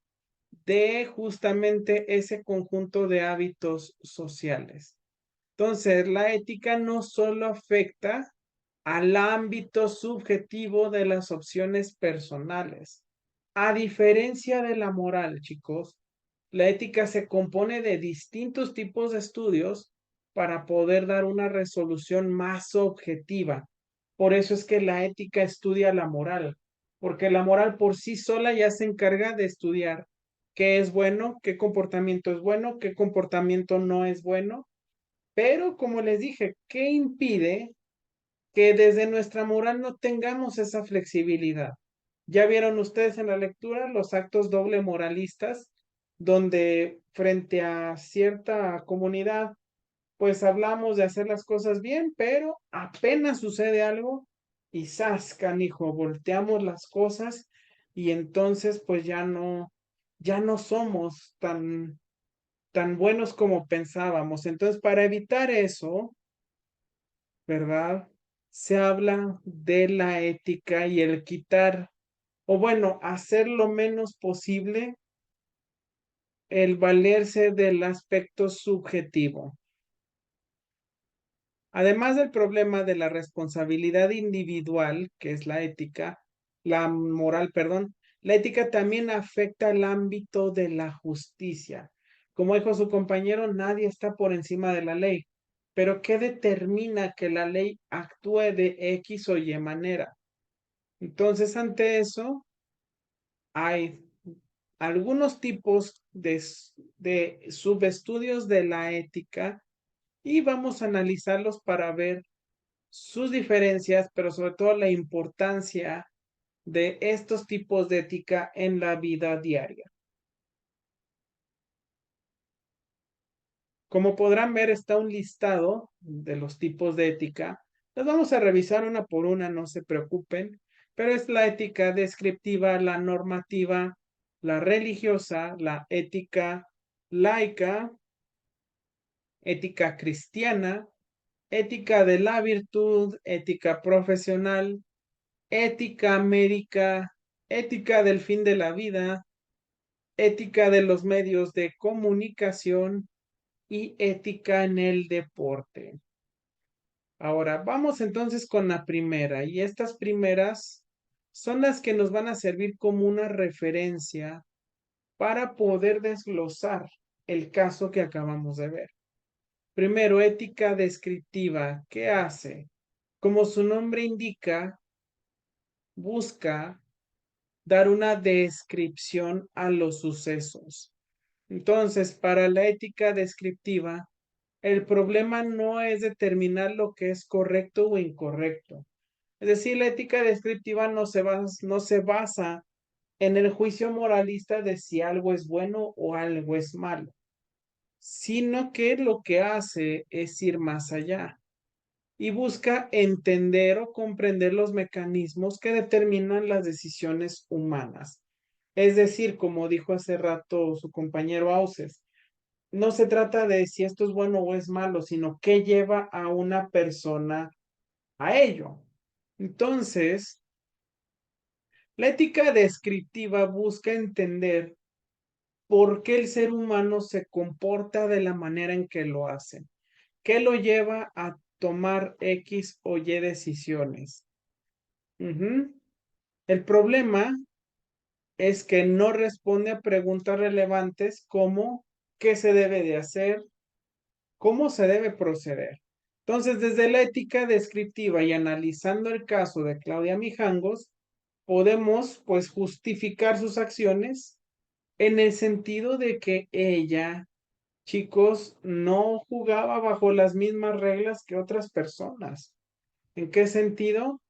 de justamente ese conjunto de hábitos sociales. Entonces, la ética no solo afecta al ámbito subjetivo de las opciones personales. A diferencia de la moral, chicos, la ética se compone de distintos tipos de estudios para poder dar una resolución más objetiva. Por eso es que la ética estudia la moral, porque la moral por sí sola ya se encarga de estudiar qué es bueno, qué comportamiento es bueno, qué comportamiento no es bueno, pero como les dije, ¿qué impide que desde nuestra moral no tengamos esa flexibilidad. Ya vieron ustedes en la lectura los actos doble moralistas, donde frente a cierta comunidad, pues hablamos de hacer las cosas bien, pero apenas sucede algo y ¡zas, canijo! Volteamos las cosas y entonces pues ya no somos tan buenos como pensábamos. Entonces, para evitar eso, ¿verdad? Se habla de la ética y el quitar, o bueno, hacer lo menos posible el valerse del aspecto subjetivo. Además del problema de la responsabilidad individual, que es la ética, la moral, perdón, la ética también afecta el ámbito de la justicia. Como dijo su compañero, nadie está por encima de la ley. Pero ¿qué determina que la ley actúe de X o Y manera? Entonces, ante eso, hay algunos tipos de subestudios de la ética y vamos a analizarlos para ver sus diferencias, pero sobre todo la importancia de estos tipos de ética en la vida diaria. Como podrán ver, está un listado de los tipos de ética. Los vamos a revisar una por una, no se preocupen, pero es la ética descriptiva, la normativa, la religiosa, la ética laica, ética cristiana, ética de la virtud, ética profesional, ética médica, ética del fin de la vida, ética de los medios de comunicación y ética en el deporte. Ahora, vamos entonces con la primera, y estas primeras son las que nos van a servir como una referencia para poder desglosar el caso que acabamos de ver. Primero, ética descriptiva. ¿Qué hace? Como su nombre indica, busca dar una descripción a los sucesos. Entonces, para la ética descriptiva, el problema no es determinar lo que es correcto o incorrecto. Es decir, la ética descriptiva no se basa en el juicio moralista de si algo es bueno o algo es malo, sino que lo que hace es ir más allá y busca entender o comprender los mecanismos que determinan las decisiones humanas. Es decir, como dijo hace rato su compañero Auses, no se trata de si esto es bueno o es malo, sino qué lleva a una persona a ello. Entonces, la ética descriptiva busca entender por qué el ser humano se comporta de la manera en que lo hace, qué lo lleva a tomar X o Y decisiones. El problema es que no responde a preguntas relevantes como qué se debe de hacer, cómo se debe proceder. Entonces, desde la ética descriptiva y analizando el caso de Claudia Mijangos, podemos pues justificar sus acciones en el sentido de que ella, chicos, no jugaba bajo las mismas reglas que otras personas. ¿En qué sentido?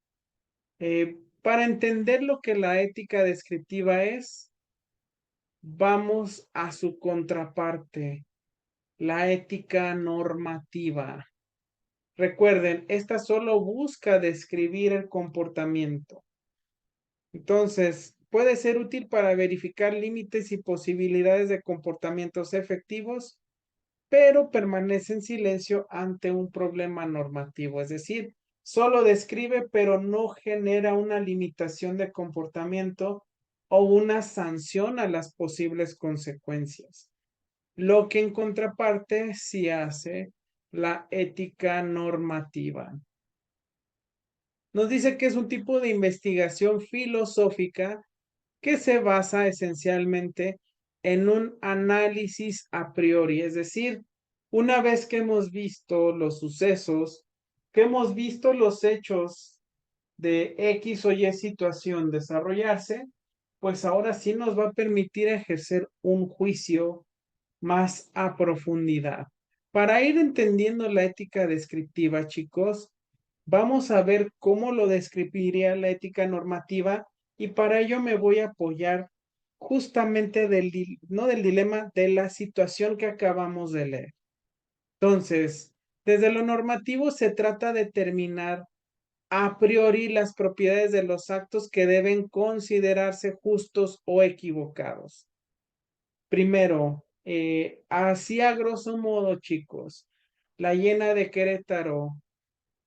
Para entender lo que la ética descriptiva es, vamos a su contraparte, la ética normativa. Recuerden, esta solo busca describir el comportamiento. Entonces, puede ser útil para verificar límites y posibilidades de comportamientos efectivos, pero permanece en silencio ante un problema normativo. Es decir, solo describe, pero no genera una limitación de comportamiento o una sanción a las posibles consecuencias. Lo que en contraparte sí hace la ética normativa. Nos dice que es un tipo de investigación filosófica que se basa esencialmente en un análisis a priori, es decir, una vez que hemos visto los sucesos, que hemos visto los hechos de X o Y situación desarrollarse, pues ahora sí nos va a permitir ejercer un juicio más a profundidad. Para ir entendiendo la ética descriptiva, chicos, Vamos a ver cómo lo describiría la ética normativa y para ello me voy a apoyar justamente no del dilema, de la situación que acabamos de leer. Entonces, desde lo normativo se trata de determinar a priori las propiedades de los actos que deben considerarse justos o equivocados. Primero, así a grosso modo, chicos, la hiena de Querétaro,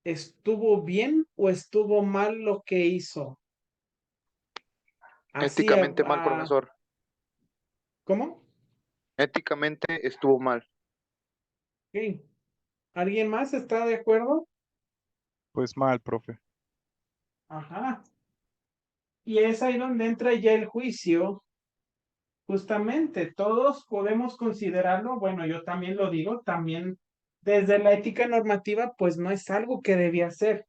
¿estuvo bien o estuvo mal lo que hizo? Así, Éticamente mal, profesor. ¿cómo? Éticamente estuvo mal. Ok. ¿Alguien más está de acuerdo? Pues mal, profe. Ajá. Y es ahí donde entra ya el juicio. Justamente, todos podemos considerarlo, bueno, yo también lo digo, también desde la ética normativa, pues no es algo que debía ser.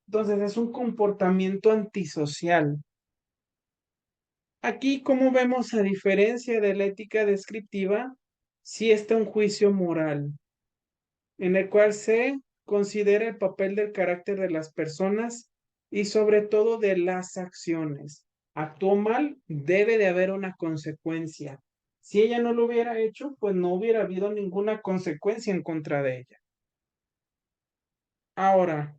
Entonces es un comportamiento antisocial. Aquí, como vemos, a diferencia de la ética descriptiva, sí está un juicio moral, en el cual se considera el papel del carácter de las personas y sobre todo de las acciones. Actuó mal, debe de haber una consecuencia. Si ella no lo hubiera hecho, pues no hubiera habido ninguna consecuencia en contra de ella. Ahora,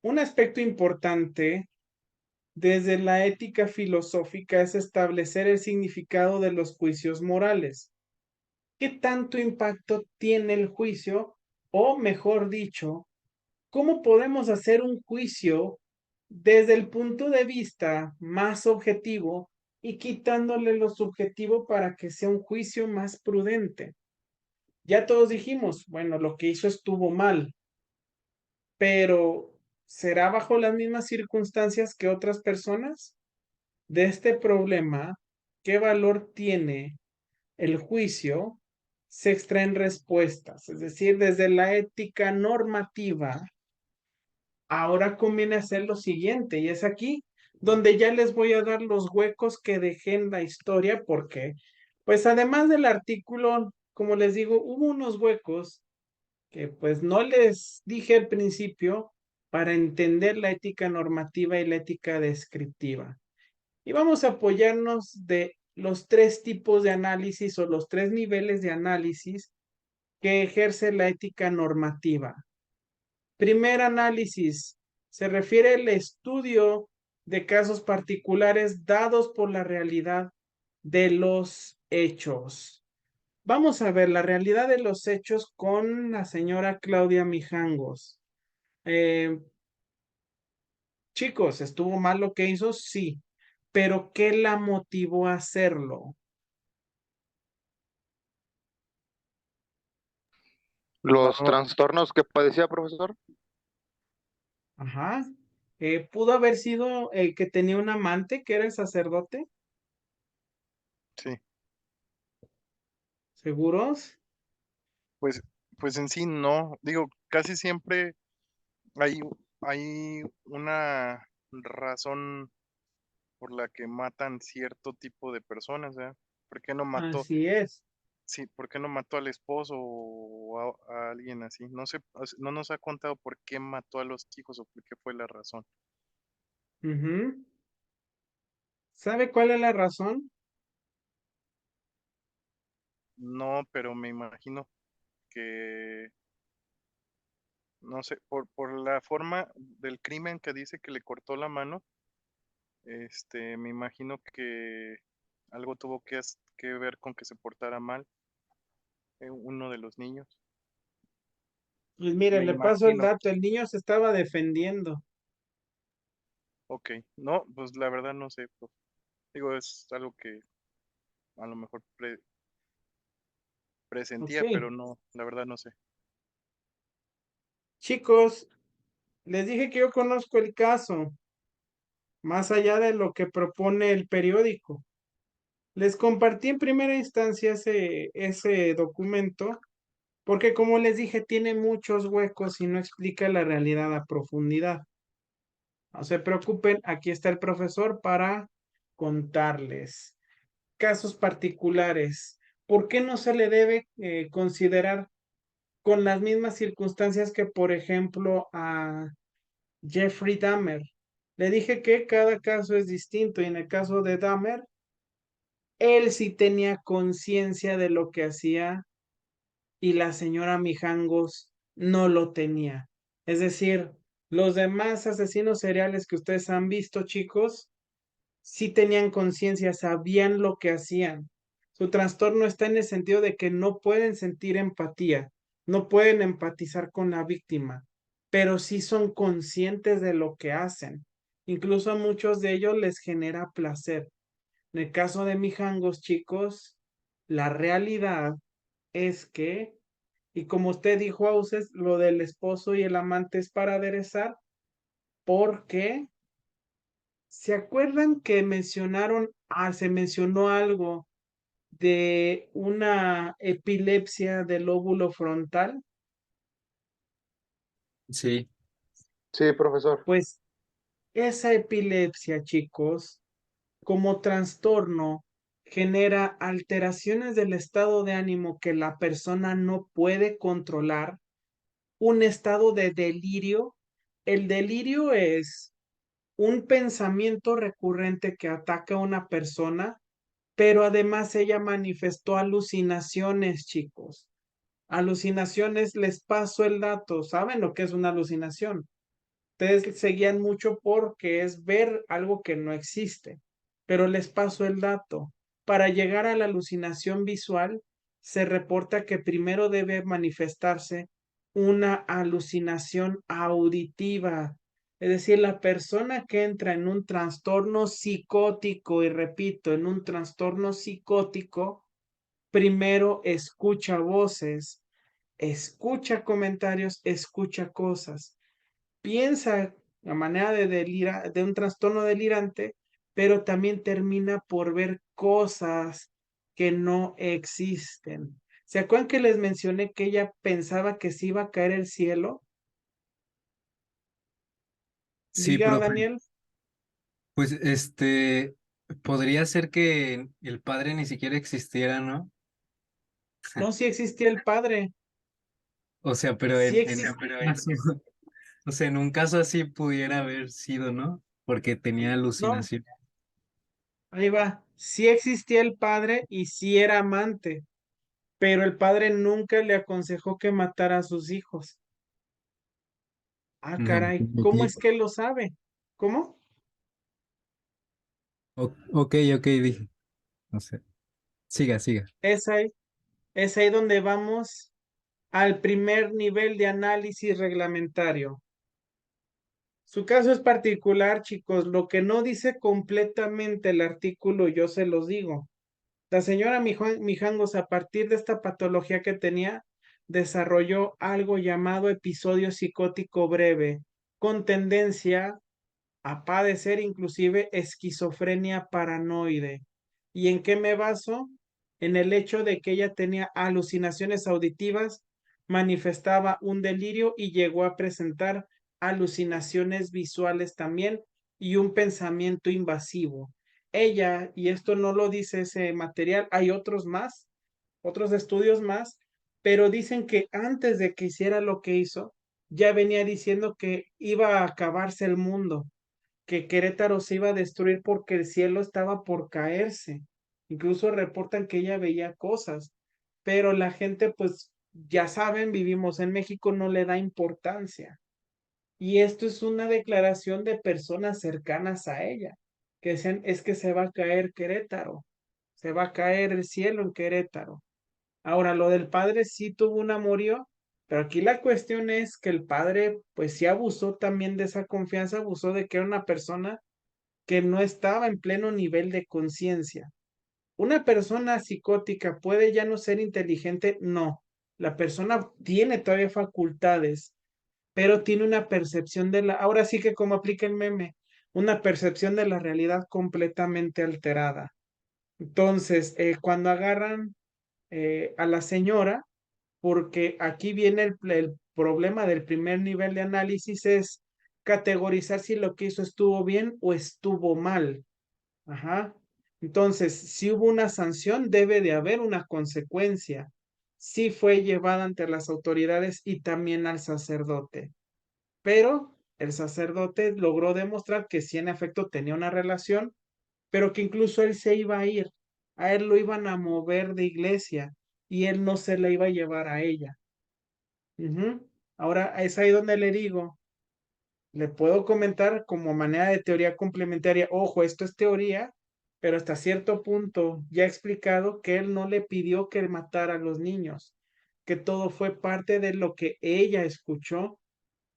un aspecto importante desde la ética filosófica es establecer el significado de los juicios morales. ¿Qué tanto impacto tiene el juicio? O mejor dicho, ¿cómo podemos hacer un juicio desde el punto de vista más objetivo y quitándole lo subjetivo para que sea un juicio más prudente? Ya todos dijimos, bueno, lo que hizo estuvo mal, pero ¿será bajo las mismas circunstancias que otras personas? De este problema, ¿qué valor tiene el juicio? Se extraen respuestas, es decir, desde la ética normativa. Ahora conviene hacer lo siguiente, y es aquí donde ya les voy a dar los huecos que dejé en la historia, porque, pues además del artículo, como les digo, hubo unos huecos que pues no les dije al principio para entender la ética normativa y la ética descriptiva. Y vamos a apoyarnos de los tres tipos de análisis o los tres niveles de análisis que ejerce la ética normativa. Primer análisis, se refiere al estudio de casos particulares dados por la realidad de los hechos. Vamos a ver la realidad de los hechos con la señora Claudia Mijangos. Eh, Chicos, ¿estuvo mal lo que hizo? Sí, pero ¿qué la motivó a hacerlo? Los No, trastornos que padecía, profesor. Ajá. ¿Pudo haber sido el que tenía un amante que era el sacerdote? sí. ¿Seguros? Pues, pues en sí no. Digo, casi siempre hay, hay una razón por la que matan cierto tipo de personas, ¿eh? ¿Por qué no mató? Así es. Sí, ¿por qué no mató al esposo o a alguien así? No sé, no nos ha contado por qué mató a los hijos o por qué fue la razón. Ujú. ¿Sabe cuál es la razón? No, pero me imagino que, no sé, por la forma del crimen que dice que le cortó la mano, me imagino que algo tuvo que ver con que se portara mal uno de los niños. Pues mire, Me le paso el imagino. dato, el niño se estaba defendiendo. Ok, no, pues la verdad no sé, profe. Digo, es algo que a lo mejor Ok. presentía, pero no, la verdad no sé. Chicos, les dije que yo conozco el caso, más allá de lo que propone el periódico. Les compartí en primera instancia ese documento, porque como les dije, tiene muchos huecos y no explica la realidad a profundidad. No se preocupen, aquí está el profesor para contarles casos particulares. ¿Por qué no se le debe considerar con las mismas circunstancias que, por ejemplo, a Jeffrey Dahmer. Le dije que cada caso es distinto y en el caso de Dahmer, él sí tenía conciencia de lo que hacía y la señora Mijangos no lo tenía. Es decir, los demás asesinos seriales que ustedes han visto, chicos, sí tenían conciencia, sabían lo que hacían. Su trastorno está en el sentido de que no pueden sentir empatía, no pueden empatizar con la víctima, pero sí son conscientes de lo que hacen. Incluso a muchos de ellos les genera placer. En el caso de Mijangos, chicos, la realidad es que, y como usted dijo, Auses, lo del esposo y el amante es para aderezar, porque ¿se acuerdan que se mencionó algo de una epilepsia del lóbulo frontal? Sí, Sí, profesor. Pues esa epilepsia, chicos, como trastorno, genera alteraciones del estado de ánimo que la persona no puede controlar, un estado de delirio. El delirio es un pensamiento recurrente que ataca a una persona, pero además ella manifestó alucinaciones, chicos. Alucinaciones, les paso el dato. ¿Saben lo que es una alucinación? Ustedes seguían mucho porque es ver algo que no existe, pero les paso el dato. Para llegar a la alucinación visual, se reporta que primero debe manifestarse una alucinación auditiva. Es decir, la persona que entra en un trastorno psicótico, y repito, en un trastorno psicótico, primero escucha voces, escucha comentarios, escucha cosas, piensa a manera de un trastorno delirante, pero también termina por ver cosas que no existen. ¿Se acuerdan que les mencioné que ella pensaba que se iba a caer el cielo? sí, Diga, profe. Daniel. Pues podría ser que el padre ni siquiera existiera, ¿no? No, sí existía el padre. O sea, pero Sí en existía. un caso, o sea, en un caso así pudiera haber sido, ¿no? Porque tenía No, alucinación. ahí va. Sí existía el padre y sí era amante, pero el padre nunca le aconsejó que matara a sus hijos. Ah, No, caray, ¿cómo es que lo sabe? ¿Cómo? ok, ok, dije. No sé. Siga, siga. Es ahí, es ahí donde vamos al primer nivel de análisis reglamentario. Su caso es particular, chicos. Lo que no dice completamente el artículo, yo se los digo. La señora Mijangos, a partir de esta patología que tenía, desarrolló algo llamado episodio psicótico breve, con tendencia a padecer inclusive esquizofrenia paranoide. ¿Y en qué me baso? En el hecho de que ella tenía alucinaciones auditivas, manifestaba un delirio y llegó a presentar alucinaciones visuales también y un pensamiento invasivo. Ella, y esto no lo dice ese material, hay otros más, otros estudios más, pero dicen que antes de que hiciera lo que hizo, ya venía diciendo que iba a acabarse el mundo, que Querétaro se iba a destruir porque el cielo estaba por caerse. Incluso reportan que ella veía cosas, pero la gente, pues ya saben, vivimos en México, no le da importancia. Y esto es una declaración de personas cercanas a ella, que decían, es que se va a caer Querétaro, se va a caer el cielo en Querétaro. Ahora, lo del padre sí tuvo un amorío, pero aquí la cuestión es que el padre, pues sí abusó también de esa confianza, abusó de que era una persona que no estaba en pleno nivel de conciencia. ¿Una persona psicótica puede ya no ser inteligente? No. La persona tiene todavía facultades, pero tiene una percepción ahora sí que como aplica el meme, una percepción de la realidad completamente alterada. Entonces, cuando agarran a la señora, porque aquí viene el problema del primer nivel de análisis, es categorizar si lo que hizo estuvo bien o estuvo mal. Ajá. Entonces, si hubo una sanción, debe de haber una consecuencia. sí fue llevada ante las autoridades y también al sacerdote. Pero el sacerdote logró demostrar que sí en efecto tenía una relación, pero que incluso él se iba a ir. A él lo iban a mover de iglesia y él no se la iba a llevar a ella. Ujú. Ahora es ahí donde le digo, le puedo comentar como manera de teoría complementaria, ojo, esto es teoría, pero hasta cierto punto ya he explicado que él no le pidió que matara a los niños, que todo fue parte de lo que ella escuchó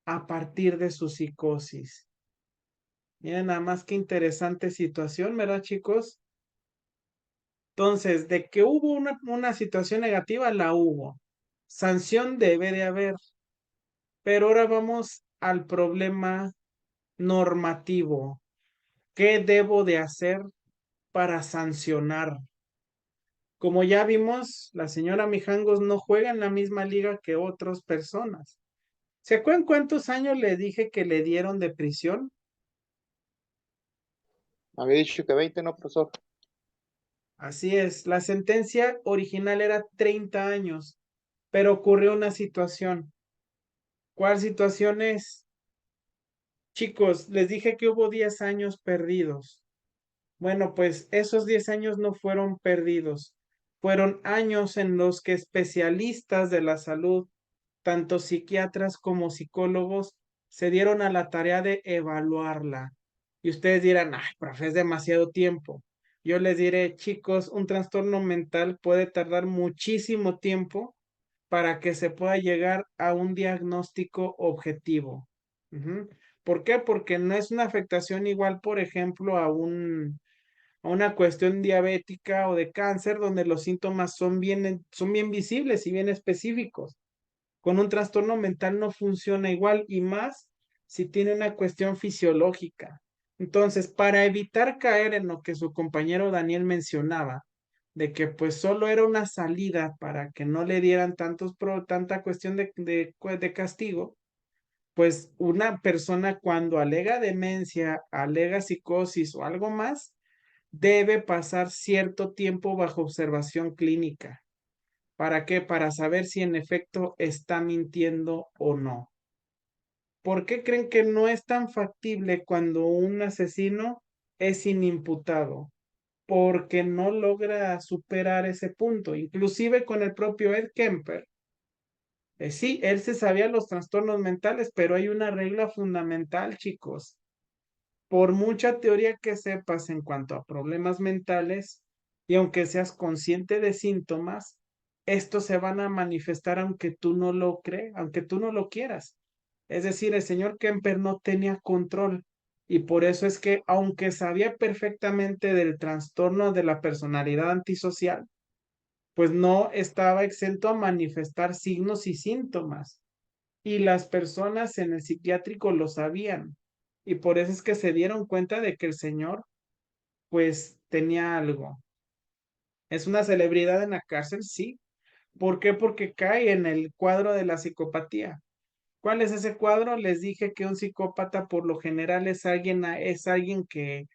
a partir de su psicosis. Miren, nada más que interesante situación, ¿verdad, chicos? Entonces, de que hubo una situación negativa, la hubo. Sanción debe de haber. Pero ahora vamos al problema normativo. ¿Qué debo de hacer para sancionar? Como ya vimos, la señora Mijangos no juega en la misma liga que otras personas. ¿Se acuerdan cuántos años le dije que le dieron de prisión? Había dicho que 20, ¿no, profesor? Así es, la sentencia original era 30 años, pero ocurrió una situación. ¿Cuál situación es? Chicos, les dije que hubo 10 años perdidos. Bueno, pues esos 10 años no fueron perdidos, fueron años en los que especialistas de la salud, tanto psiquiatras como psicólogos, se dieron a la tarea de evaluarla. Y ustedes dirán, ay, profe, es demasiado tiempo. Yo les diré, chicos, un trastorno mental puede tardar muchísimo tiempo para que se pueda llegar a un diagnóstico objetivo. Ujú. ¿Por qué? Porque no es una afectación igual, por ejemplo, a una cuestión diabética o de cáncer, donde los síntomas son bien visibles y bien específicos. Con un trastorno mental no funciona igual y más si tiene una cuestión fisiológica. Entonces, para evitar caer en lo que su compañero Daniel mencionaba, de que pues solo era una salida para que no le dieran tanta cuestión de castigo, pues una persona cuando alega demencia, alega psicosis o algo más, debe pasar cierto tiempo bajo observación clínica. ¿Para qué? Para saber si en efecto está mintiendo o no. ¿Por qué creen que no es tan factible cuando un asesino es inimputado? Porque no logra superar ese punto. Inclusive con el propio Ed Kemper. Sí, él se sabía los trastornos mentales, pero hay una regla fundamental, chicos. Por mucha teoría que sepas en cuanto a problemas mentales, y aunque seas consciente de síntomas, estos se van a manifestar aunque tú no lo creas, aunque tú no lo quieras. Es decir, el señor Kemper no tenía control y por eso es que, aunque sabía perfectamente del trastorno de la personalidad antisocial, pues no estaba exento a manifestar signos y síntomas. Y las personas en el psiquiátrico lo sabían. Y por eso es que se dieron cuenta de que el señor, pues, tenía algo. ¿Es una celebridad en la cárcel? Sí. ¿Por qué? Porque cae en el cuadro de la psicopatía. ¿Cuál es ese cuadro? Les dije que un psicópata por lo general es alguien que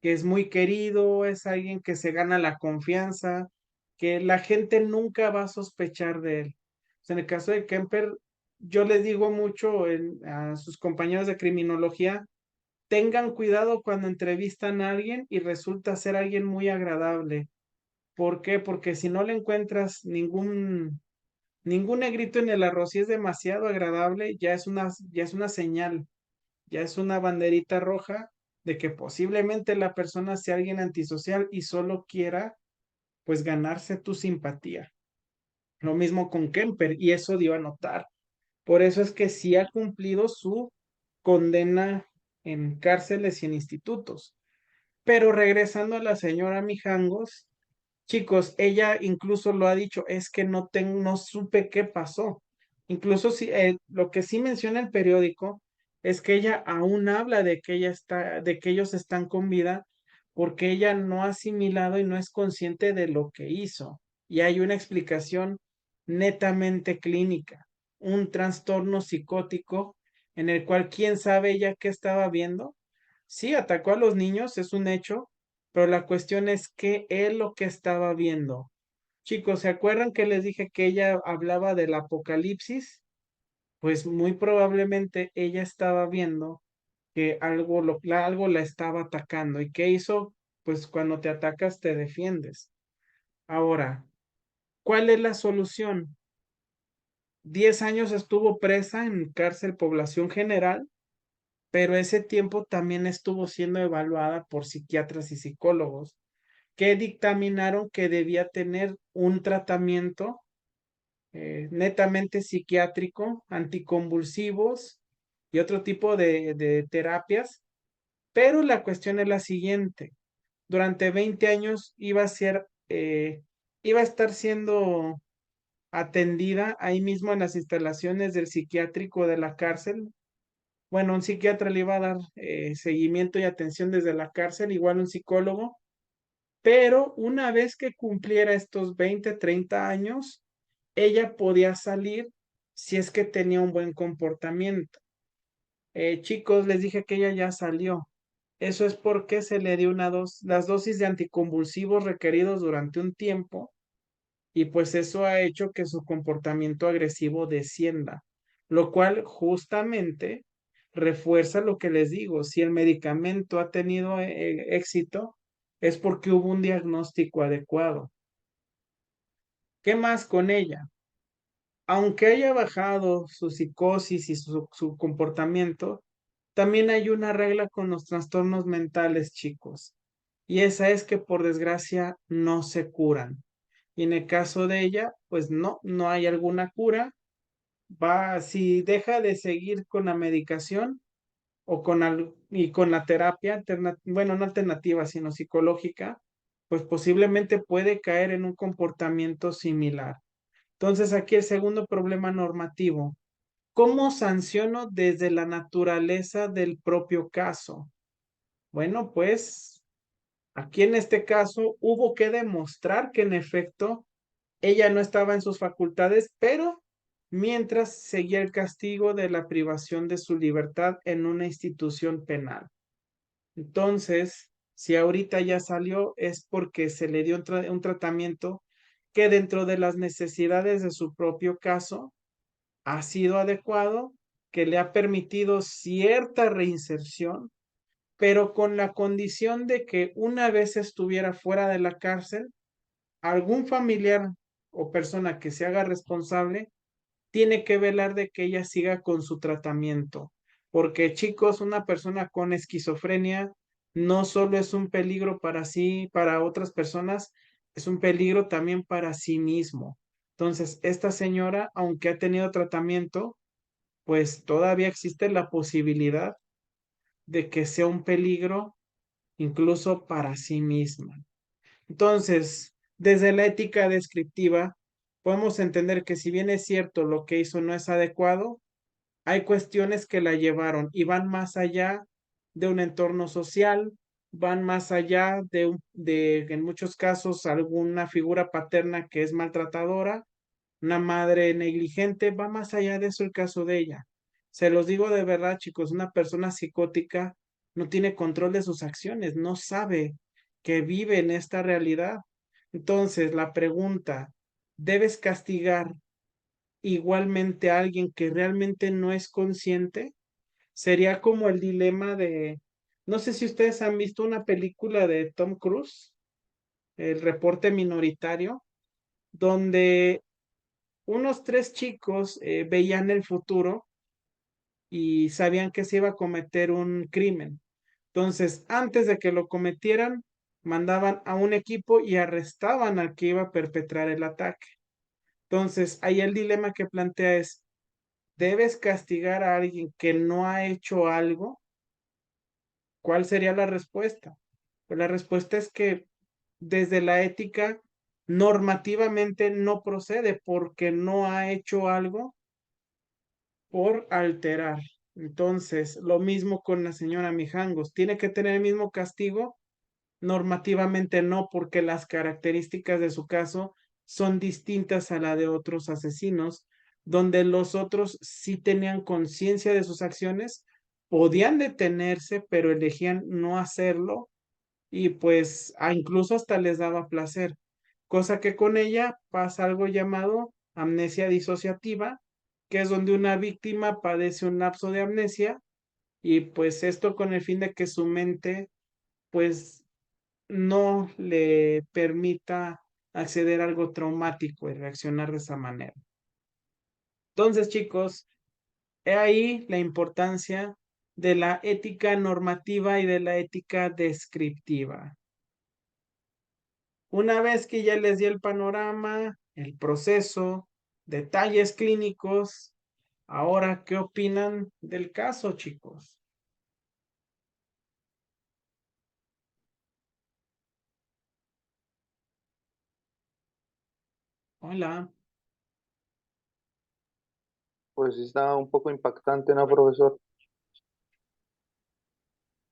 es muy querido, es alguien que se gana la confianza, que la gente nunca va a sospechar de él. O sea, en el caso de Kemper, yo les digo mucho a sus compañeros de criminología, tengan cuidado cuando entrevistan a alguien y resulta ser alguien muy agradable. ¿Por qué? Porque si no le encuentras ningún negrito en el arroz y es demasiado agradable, ya es una señal, ya es una banderita roja de que posiblemente la persona sea alguien antisocial y solo quiera pues ganarse tu simpatía. Lo mismo con Kemper y eso dio a notar. Por eso es que sí ha cumplido su condena en cárceles y en institutos. Pero regresando a la señora Mijangos, chicos, ella incluso lo ha dicho, es que no supe qué pasó. Incluso si, lo que sí menciona el periódico es que ella aún habla de que de que ellos están con vida porque ella no ha asimilado y no es consciente de lo que hizo. Y hay una explicación netamente clínica, un trastorno psicótico en el cual quién sabe ella qué estaba viendo. Sí, atacó a los niños, es un hecho, pero la cuestión es que él lo que estaba viendo. Chicos, ¿se acuerdan que les dije que ella hablaba del apocalipsis? Pues muy probablemente ella estaba viendo que algo la estaba atacando. ¿Y qué hizo? Pues cuando te atacas te defiendes. Ahora, ¿cuál es la solución? 10 años estuvo presa en cárcel población general, pero ese tiempo también estuvo siendo evaluada por psiquiatras y psicólogos que dictaminaron que debía tener un tratamiento netamente psiquiátrico, anticonvulsivos y otro tipo de terapias, pero la cuestión es la siguiente. Durante 20 años iba a estar siendo atendida ahí mismo en las instalaciones del psiquiátrico de la cárcel. Bueno, un psiquiatra le iba a dar seguimiento y atención desde la cárcel, igual un psicólogo, pero una vez que cumpliera estos 20, 30 años, ella podía salir si es que tenía un buen comportamiento. Chicos, les dije que ella ya salió. Eso es porque se le dio las dosis de anticonvulsivos requeridos durante un tiempo y pues eso ha hecho que su comportamiento agresivo descienda, lo cual justamente refuerza lo que les digo. Si el medicamento ha tenido éxito, es porque hubo un diagnóstico adecuado. ¿Qué más con ella? Aunque haya bajado su psicosis y su comportamiento, también hay una regla con los trastornos mentales, chicos, y esa es que por desgracia no se curan. Y en el caso de ella, pues no hay alguna cura. Si deja de seguir con la medicación y con la terapia, bueno, no alternativa, sino psicológica, pues posiblemente puede caer en un comportamiento similar. Entonces, aquí el segundo problema normativo. ¿Cómo sanciono desde la naturaleza del propio caso? Bueno, pues aquí en este caso hubo que demostrar que en efecto ella no estaba en sus facultades, pero mientras seguía el castigo de la privación de su libertad en una institución penal. Entonces, si ahorita ya salió, es porque se le dio un tratamiento que dentro de las necesidades de su propio caso ha sido adecuado, que le ha permitido cierta reinserción, pero con la condición de que una vez estuviera fuera de la cárcel, algún familiar o persona que se haga responsable tiene que velar de que ella siga con su tratamiento. Porque chicos, una persona con esquizofrenia no solo es un peligro para sí, para otras personas, es un peligro también para sí mismo. Entonces, esta señora, aunque ha tenido tratamiento, pues todavía existe la posibilidad de que sea un peligro incluso para sí misma. Entonces, desde la ética descriptiva, podemos entender que si bien es cierto lo que hizo no es adecuado, hay cuestiones que la llevaron y van más allá de un entorno social, van más allá en muchos casos, alguna figura paterna que es maltratadora, una madre negligente, va más allá de eso el caso de ella. Se los digo de verdad, chicos, una persona psicótica no tiene control de sus acciones, no sabe que vive en esta realidad. Entonces, la pregunta, ¿debes castigar igualmente a alguien que realmente no es consciente? Sería como el dilema no sé si ustedes han visto una película de Tom Cruise, El reporte minoritario, donde unos tres chicos veían el futuro y sabían que se iba a cometer un crimen. Entonces, antes de que lo cometieran, mandaban a un equipo y arrestaban al que iba a perpetrar el ataque. Entonces, ahí el dilema que plantea es, ¿debes castigar a alguien que no ha hecho algo? ¿Cuál sería la respuesta? Pues la respuesta es que desde la ética normativamente no procede porque no ha hecho algo por alterar. Entonces, lo mismo con la señora Mijangos. ¿Tiene que tener el mismo castigo? Normativamente no, porque las características de su caso son distintas a la de otros asesinos, donde los otros sí tenían conciencia de sus acciones, podían detenerse, pero elegían no hacerlo y pues incluso hasta les daba placer. cosa que con ella pasa algo llamado amnesia disociativa, que es donde una víctima padece un lapso de amnesia y pues esto con el fin de que su mente pues no le permita acceder a algo traumático y reaccionar de esa manera. Entonces, chicos, he ahí la importancia de la ética normativa y de la ética descriptiva. Una vez que ya les di el panorama, el proceso, detalles clínicos, ahora, ¿qué opinan del caso, chicos? Hola. Pues está un poco impactante, ¿no, profesor?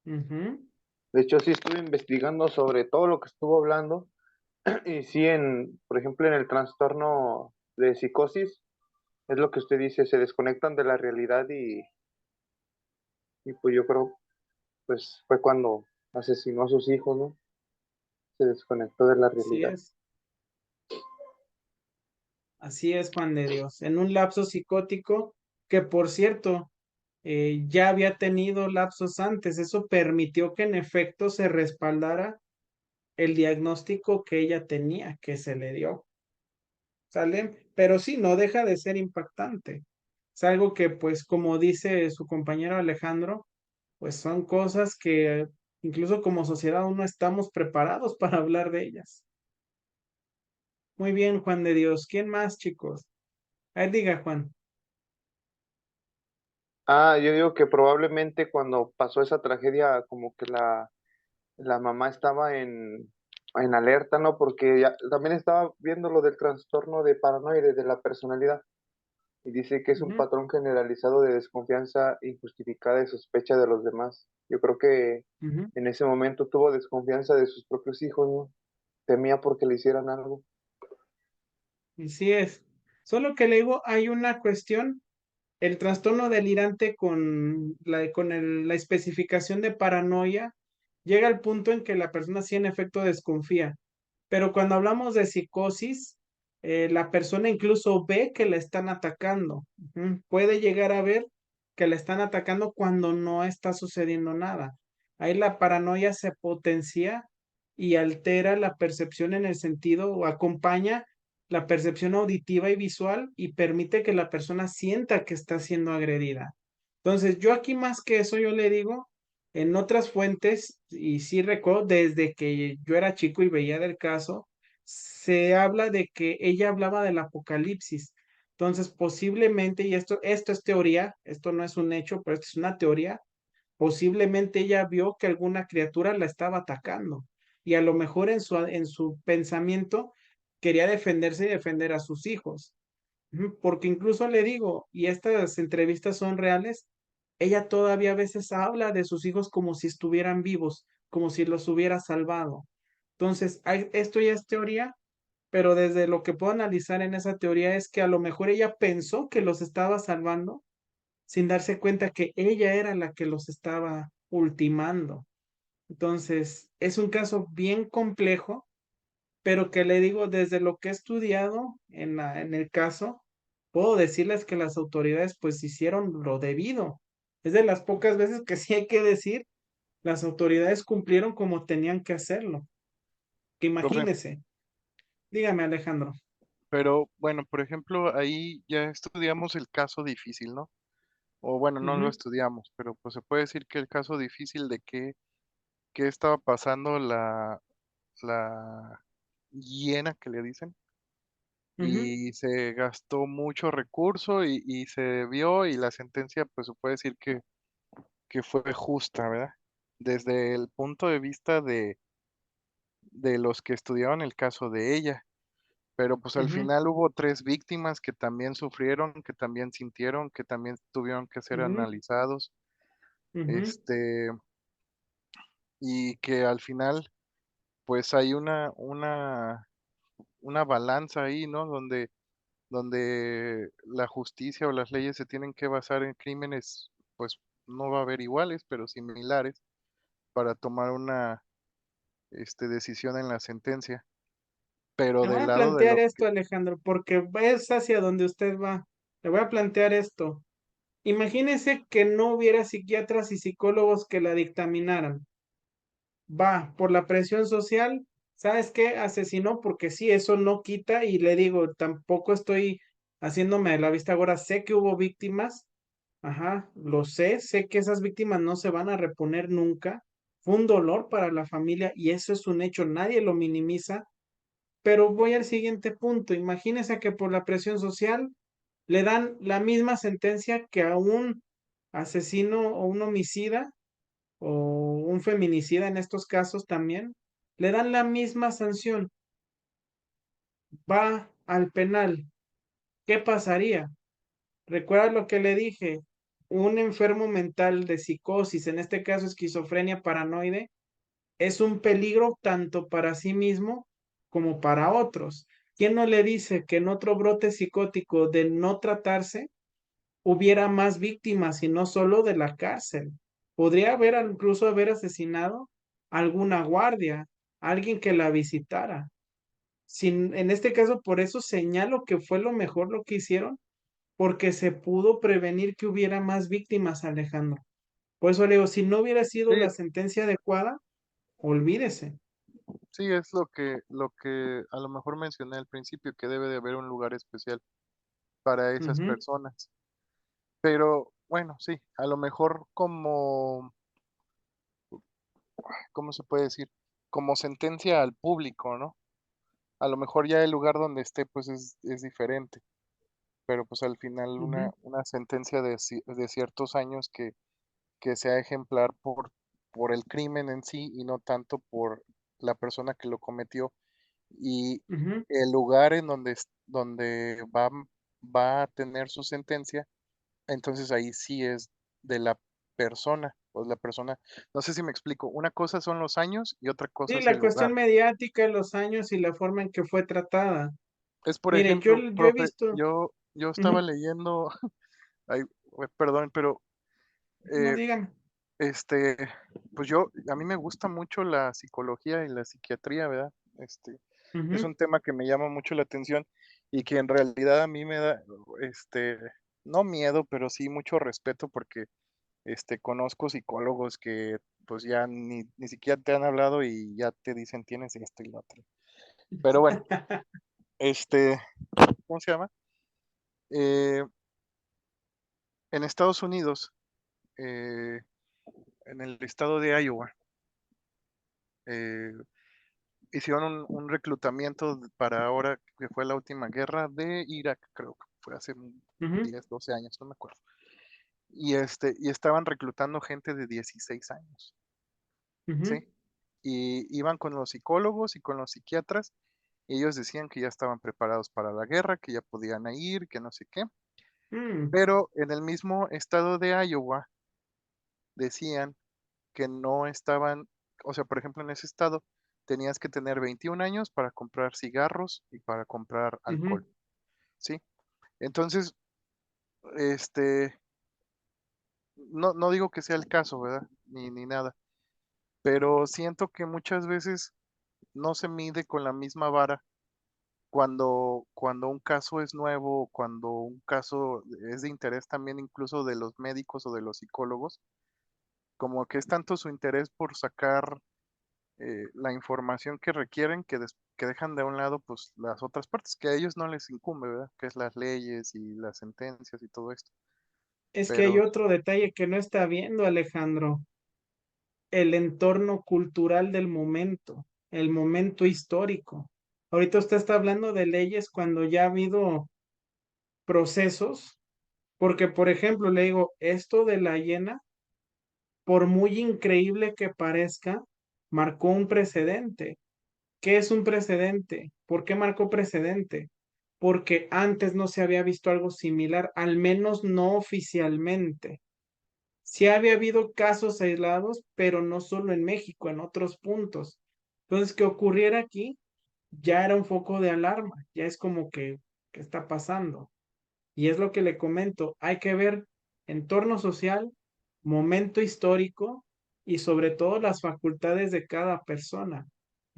Ujú, De hecho, sí estuve investigando sobre todo lo que estuvo hablando y sí, por ejemplo, en el trastorno de psicosis, es lo que usted dice, se desconectan de la realidad y pues yo creo, pues fue cuando asesinó a sus hijos, ¿no? Se desconectó de la así realidad. es. Así es, Juan de Dios. En un lapso psicótico que, por cierto, ya había tenido lapsos antes. Eso permitió que en efecto se respaldara el diagnóstico que ella tenía, que se le dio. ¿Sale? Pero sí, no deja de ser impactante. Es algo que, pues, como dice su compañero Alejandro, pues son cosas que incluso como sociedad aún no estamos preparados para hablar de ellas. Muy bien, Juan de Dios. ¿Quién más, chicos? Diga, Juan. Ah, yo digo que probablemente cuando pasó esa tragedia, como que la mamá estaba en alerta, ¿no? Porque también estaba viendo lo del trastorno de paranoide de la personalidad y dice que es un Ujú, patrón generalizado de desconfianza injustificada y sospecha de los demás. Yo creo que ujú. en ese momento tuvo desconfianza de sus propios hijos, ¿no? Temía porque le hicieran algo. Así es. Solo que le digo, hay una cuestión, el trastorno delirante con la especificación de paranoia llega al punto en que la persona sí en efecto desconfía. Pero cuando hablamos de psicosis, la persona incluso ve que la están atacando. Ujú. Puede llegar a ver que la están atacando cuando no está sucediendo nada. Ahí la paranoia se potencia y altera la percepción en el sentido o acompaña la percepción auditiva y visual y permite que la persona sienta que está siendo agredida. Entonces, yo aquí más que eso, yo le digo, en otras fuentes, y sí recuerdo desde que yo era chico y veía del caso, se habla de que ella hablaba del apocalipsis. Entonces, posiblemente, y esto es teoría, esto no es un hecho, pero esto es una teoría, posiblemente ella vio que alguna criatura la estaba atacando y a lo mejor en su pensamiento quería defenderse y defender a sus hijos. Ujú. Porque incluso le digo, y estas entrevistas son reales, ella todavía a veces habla de sus hijos como si estuvieran vivos, como si los hubiera salvado. Entonces, esto ya es teoría, pero desde lo que puedo analizar en esa teoría es que a lo mejor ella pensó que los estaba salvando sin darse cuenta que ella era la que los estaba ultimando. Entonces, es un caso bien complejo, pero que le digo, desde lo que he estudiado en el caso, puedo decirles que las autoridades pues hicieron lo debido. Es de las pocas veces que sí hay que decir, las autoridades cumplieron como tenían que hacerlo. Que Profe, imagínese. Dígame, Alejandro. pero bueno, por ejemplo, ahí ya estudiamos el caso difícil, ¿no? O bueno, no lo Ujú, estudiamos, pero pues se puede decir que el caso difícil de qué estaba pasando la hiena que le dicen, ujú, y se gastó mucho recurso y se vio y la sentencia pues se puede decir que fue justa, ¿verdad? Desde el punto de vista de los que estudiaron el caso de ella. Pero pues al ujú, final hubo tres víctimas que también sufrieron, que también sintieron, que también tuvieron que ser ujú, analizados, ujú, este, y que al final pues hay una balanza ahí, ¿no? Donde la justicia o las leyes se tienen que basar en crímenes, pues no va a haber iguales, pero similares, para tomar una decisión en la sentencia. pero Le voy del a lado de plantear lo esto, que, Alejandro, porque es hacia donde usted va. Le voy a plantear esto. Imagínese que no hubiera psiquiatras y psicólogos que la dictaminaran. Va, por la presión social, ¿sabes qué? Asesinó porque sí, eso no quita y le digo, tampoco estoy haciéndome de la vista ahora, sé que hubo víctimas, ajá, lo sé que esas víctimas no se van a reponer nunca, fue un dolor para la familia y eso es un hecho, nadie lo minimiza, pero voy al siguiente punto, imagínese que por la presión social le dan la misma sentencia que a un asesino o un homicida o un feminicida en estos casos también, le dan la misma sanción, va al penal. ¿Qué pasaría? Recuerda lo que le dije, un enfermo mental de psicosis, en este caso esquizofrenia paranoide, es un peligro tanto para sí mismo como para otros. ¿Quién no le dice que en otro brote psicótico de no tratarse hubiera más víctimas y no solo de la cárcel? Podría haber incluso haber asesinado a alguna guardia, alguien que la visitara. Sin, en este caso, por eso señalo que fue lo mejor lo que hicieron, porque se pudo prevenir que hubiera más víctimas, Alejandro. Por eso le digo, si no hubiera sido sí, la sentencia adecuada, olvídese. sí, es lo que a lo mejor mencioné al principio, que debe de haber un lugar especial para esas Ujú, personas. Pero bueno, sí, a lo mejor como, ¿cómo se puede decir? Como sentencia al público, ¿no? A lo mejor ya el lugar donde esté, pues es diferente, pero pues al final ujú. una sentencia de ciertos años que sea ejemplar por el crimen en sí y no tanto por la persona que lo cometió y Ujú. el lugar en donde va a tener su sentencia, entonces ahí sí es de la persona, pues la persona, no sé si me explico, una cosa son los años y otra cosa Sí, es la el lugar. cuestión mediática, los años y la forma en que fue tratada. Es por Mire, ejemplo, yo he profe, visto, yo estaba ujú, leyendo, ay, perdón, pero no eh, digan. este, pues a mí me gusta mucho la psicología y la psiquiatría, ¿verdad? Es Ujú. un tema que me llama mucho la atención y que en realidad a mí me da, este, no miedo, pero sí mucho respeto porque, conozco psicólogos que pues ya ni siquiera te han hablado y ya te dicen tienes esto y lo otro. Pero bueno, este, ¿cómo se llama? Eh, en Estados Unidos, eh, en el estado de Iowa, eh, hicieron un reclutamiento para ahora que fue la última guerra de Irak, creo que fue hace Ujú, 10, 12 años, no me acuerdo. Y estaban reclutando gente de 16 años, ¿sí? ujú. Y iban con los psicólogos y con los psiquiatras, y ellos decían que ya estaban preparados para la guerra, que ya podían ir, que no sé qué. Mm, Pero en el mismo estado de Iowa decían que no estaban, o sea, por ejemplo, en ese estado tenías que tener 21 años para comprar cigarros y para comprar ujú. alcohol, ¿sí? Entonces, este, no digo que sea el caso, ¿verdad? Ni nada, pero siento que muchas veces no se mide con la misma vara cuando un caso es nuevo, cuando un caso es de interés también incluso de los médicos o de los psicólogos, como que es tanto su interés por sacar la información que requieren que dejan de un lado pues las otras partes que a ellos no les incumbe, ¿verdad? Que es las leyes y las sentencias y todo esto. Es que hay Pero otro detalle que no está viendo, Alejandro, el entorno cultural del momento, el momento histórico. Ahorita usted está hablando de leyes cuando ya ha habido procesos, porque por ejemplo, le digo, esto de la hiena, por muy increíble que parezca, marcó un precedente. ¿Qué es un precedente? ¿Por qué marcó precedente? Porque antes no se había visto algo similar, al menos no oficialmente. Sí había habido casos aislados, pero no solo en México, en otros puntos. Entonces, que ocurriera aquí ya era un foco de alarma, ya es como que, ¿qué está pasando? Y es lo que le comento, hay que ver entorno social, momento histórico y sobre todo las facultades de cada persona.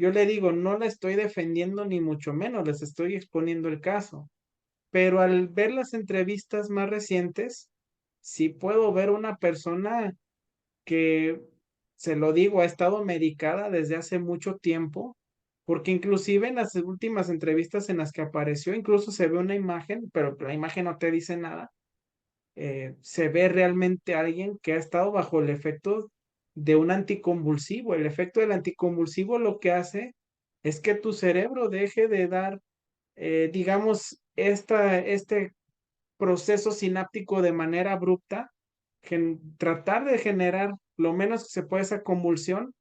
yo le digo, no la estoy defendiendo ni mucho menos, les estoy exponiendo el caso. Pero al ver las entrevistas más recientes, sí puedo ver una persona que, se lo digo, ha estado medicada desde hace mucho tiempo, porque inclusive en las últimas entrevistas en las que apareció, incluso se ve una imagen, pero la imagen no te dice nada. Se ve realmente alguien que ha estado bajo el efecto de un anticonvulsivo. El efecto del anticonvulsivo lo que hace es que tu cerebro deje de dar, digamos, este proceso sináptico de manera abrupta, tratar de generar lo menos que se puede esa convulsión,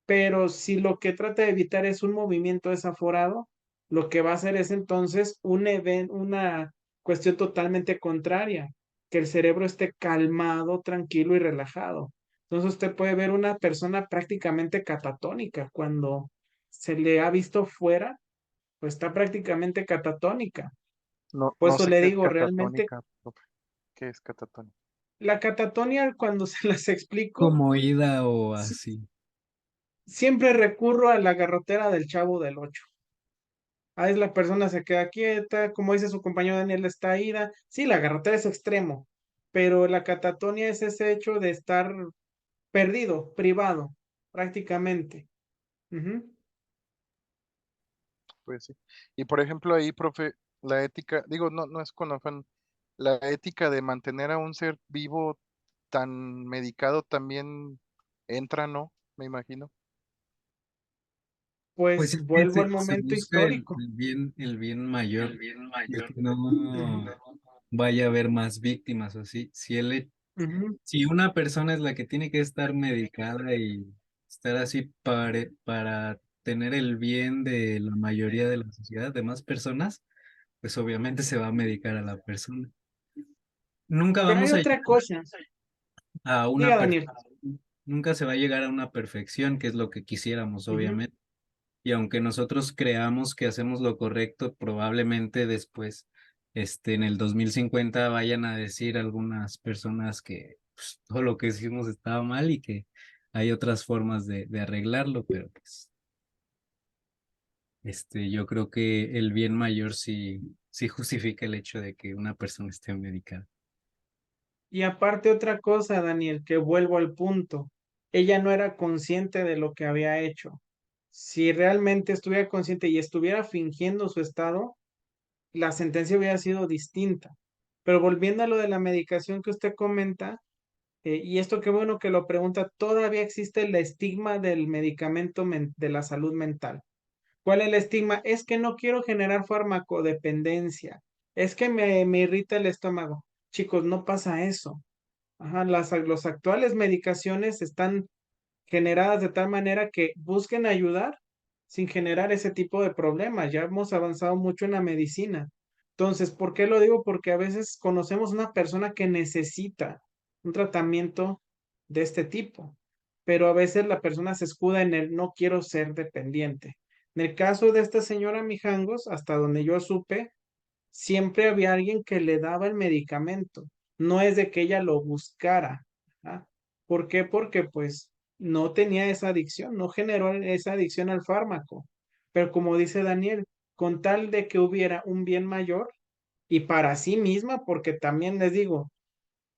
pero si lo que trata de evitar es un movimiento desaforado, lo que va a hacer es entonces una cuestión totalmente contraria, que el cerebro esté calmado, tranquilo y relajado. Entonces usted puede ver una persona prácticamente catatónica cuando se le ha visto fuera, pues está prácticamente catatónica. No, Por no eso sé le qué es digo, realmente catatónica, profe. ¿Qué es catatónica? la catatonia, cuando se las explico, Como ida o si- así. siempre recurro a la garrotera del Chavo del Ocho. A veces la persona se queda quieta, como dice su compañero Daniel, está ida. Sí, la garrotera es extremo, pero la catatonia es ese hecho de estar perdido, privado, prácticamente. Ujú. Pues sí. Y por ejemplo ahí, profe, la ética, digo, no es con afán, la ética de mantener a un ser vivo tan medicado también entra, ¿no? Me imagino. Pues Pues es que vuelvo al se momento busca histórico. el bien mayor, de que no vaya a haber más víctimas o así. Ujú. Si una persona es la que tiene que estar medicada y estar así para tener el bien de la mayoría de la sociedad, de más personas, pues obviamente se va a medicar a la persona. Nunca Pero hay vamos a otra llegar cosa. a Diga, una Daniel. perfección, nunca se va a llegar a una perfección, que es lo que quisiéramos, Ujú. obviamente. Y aunque nosotros creamos que hacemos lo correcto, probablemente después, en el 2050 vayan a decir algunas personas que pues, todo lo que hicimos estaba mal y que hay otras formas de arreglarlo, pero pues, yo creo que el bien mayor sí justifica el hecho de que una persona esté medicada. Y aparte otra cosa, Daniel, que vuelvo al punto. Ella no era consciente de lo que había hecho. Si realmente estuviera consciente y estuviera fingiendo su estado, la sentencia hubiera sido distinta. Pero volviendo a lo de la medicación que usted comenta, y esto qué bueno que lo pregunta, todavía existe el estigma del medicamento de la salud mental. ¿Cuál es el estigma? Es que no quiero generar farmacodependencia. Es que me irrita el estómago. Chicos, no pasa eso. Ajá, los actuales medicaciones están generadas de tal manera que busquen ayudar sin generar ese tipo de problemas. Ya hemos avanzado mucho en la medicina. Entonces, ¿por qué lo digo? Porque a veces conocemos una persona que necesita un tratamiento de este tipo, pero a veces la persona se escuda en el no quiero ser dependiente. En el caso de esta señora Mijangos, hasta donde yo supe, siempre había alguien que le daba el medicamento. No es de que ella lo buscara. ¿Ah? ¿Por qué? Porque pues no tenía esa adicción, no generó esa adicción al fármaco. Pero como dice Daniel, con tal de que hubiera un bien mayor y para sí misma, porque también les digo,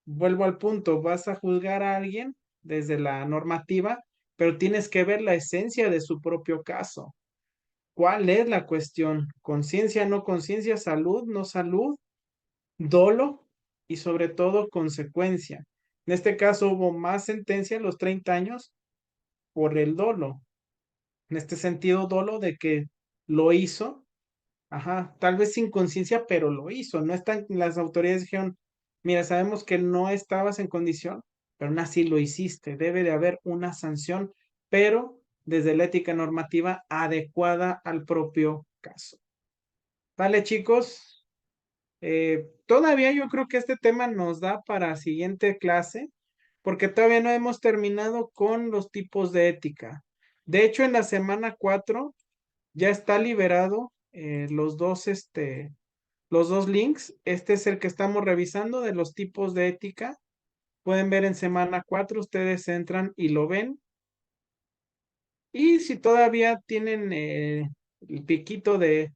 vuelvo al punto, vas a juzgar a alguien desde la normativa, pero tienes que ver la esencia de su propio caso. ¿Cuál es la cuestión? ¿Conciencia, no conciencia, salud, no salud, dolo y sobre todo consecuencia? En este caso hubo más sentencia a los 30 años por el dolo. En este sentido, dolo de que lo hizo, ajá, tal vez sin conciencia, pero lo hizo. No están, las autoridades dijeron, mira, sabemos que no estabas en condición, pero aún así lo hiciste. Debe de haber una sanción, pero desde la ética normativa adecuada al propio caso. Vale, chicos, todavía yo creo que este tema nos da para siguiente clase, porque todavía no hemos terminado con los tipos de ética. De hecho, en la semana 4 ya está liberado los dos links. Este es el que estamos revisando de los tipos de ética. Pueden ver en semana 4, ustedes entran y lo ven. Y si todavía tienen el piquito de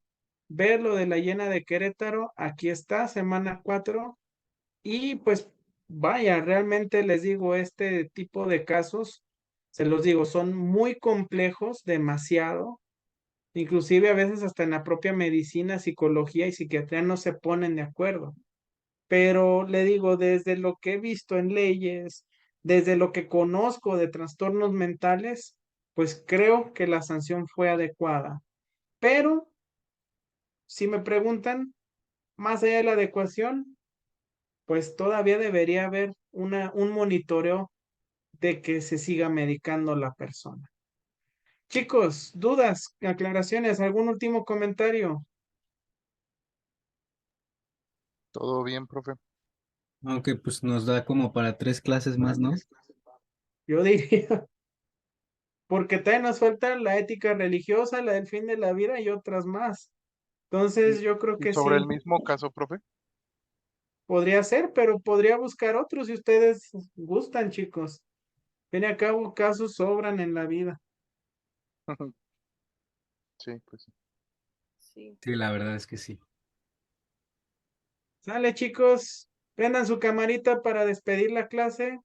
ver lo de la llena de Querétaro, aquí está, semana 4. Y pues vaya, realmente les digo, este tipo de casos, se los digo, son muy complejos, demasiado. Inclusive a veces hasta en la propia medicina, psicología y psiquiatría no se ponen de acuerdo. Pero le digo, desde lo que he visto en leyes, desde lo que conozco de trastornos mentales, pues creo que la sanción fue adecuada. Pero si me preguntan, más allá de la adecuación, pues todavía debería haber un monitoreo de que se siga medicando la persona. Chicos, dudas, aclaraciones, algún último comentario. Todo bien, profe. Aunque pues nos da como para 3 clases más, ¿no? Yo diría, porque también nos falta la ética religiosa, la del fin de la vida y otras más. Y, Entonces yo creo y que sobre el sí, mismo caso, profe. podría ser, pero podría buscar otros si ustedes gustan, chicos. Fin y a cabo, casos sobran en la vida. Sí, pues sí. Sí. Sí, la verdad es que sí. Sale, chicos, prendan su camarita para despedir la clase.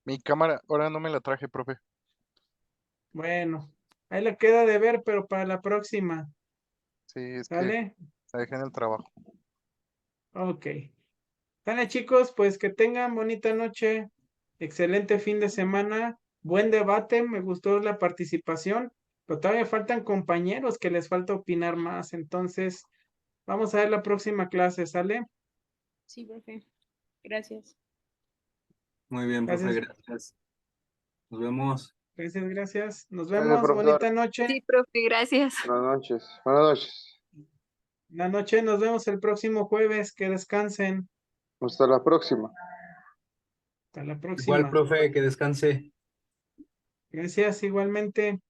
Mi cámara, ahora no me la traje, profe. Bueno, ahí la queda de ver, pero para la próxima. Sí, es que ¿Sale? la dejé en el trabajo. Ok. Sale, chicos, pues que tengan bonita noche, excelente fin de semana, buen debate, me gustó la participación, pero todavía faltan compañeros que les falta opinar más. Entonces, vamos a ver la próxima clase, ¿sale? Sí, profe. Gracias. Muy bien, profe, Gracias, gracias. Nos vemos. gracias, gracias. Nos Gracias, vemos, profesor. bonita noche. Sí, profe, gracias. Buenas noches. Buenas noches. La noche nos vemos el próximo jueves, que descansen. Hasta la próxima. Hasta la Igual, próxima. profe, que descanse. Gracias igualmente.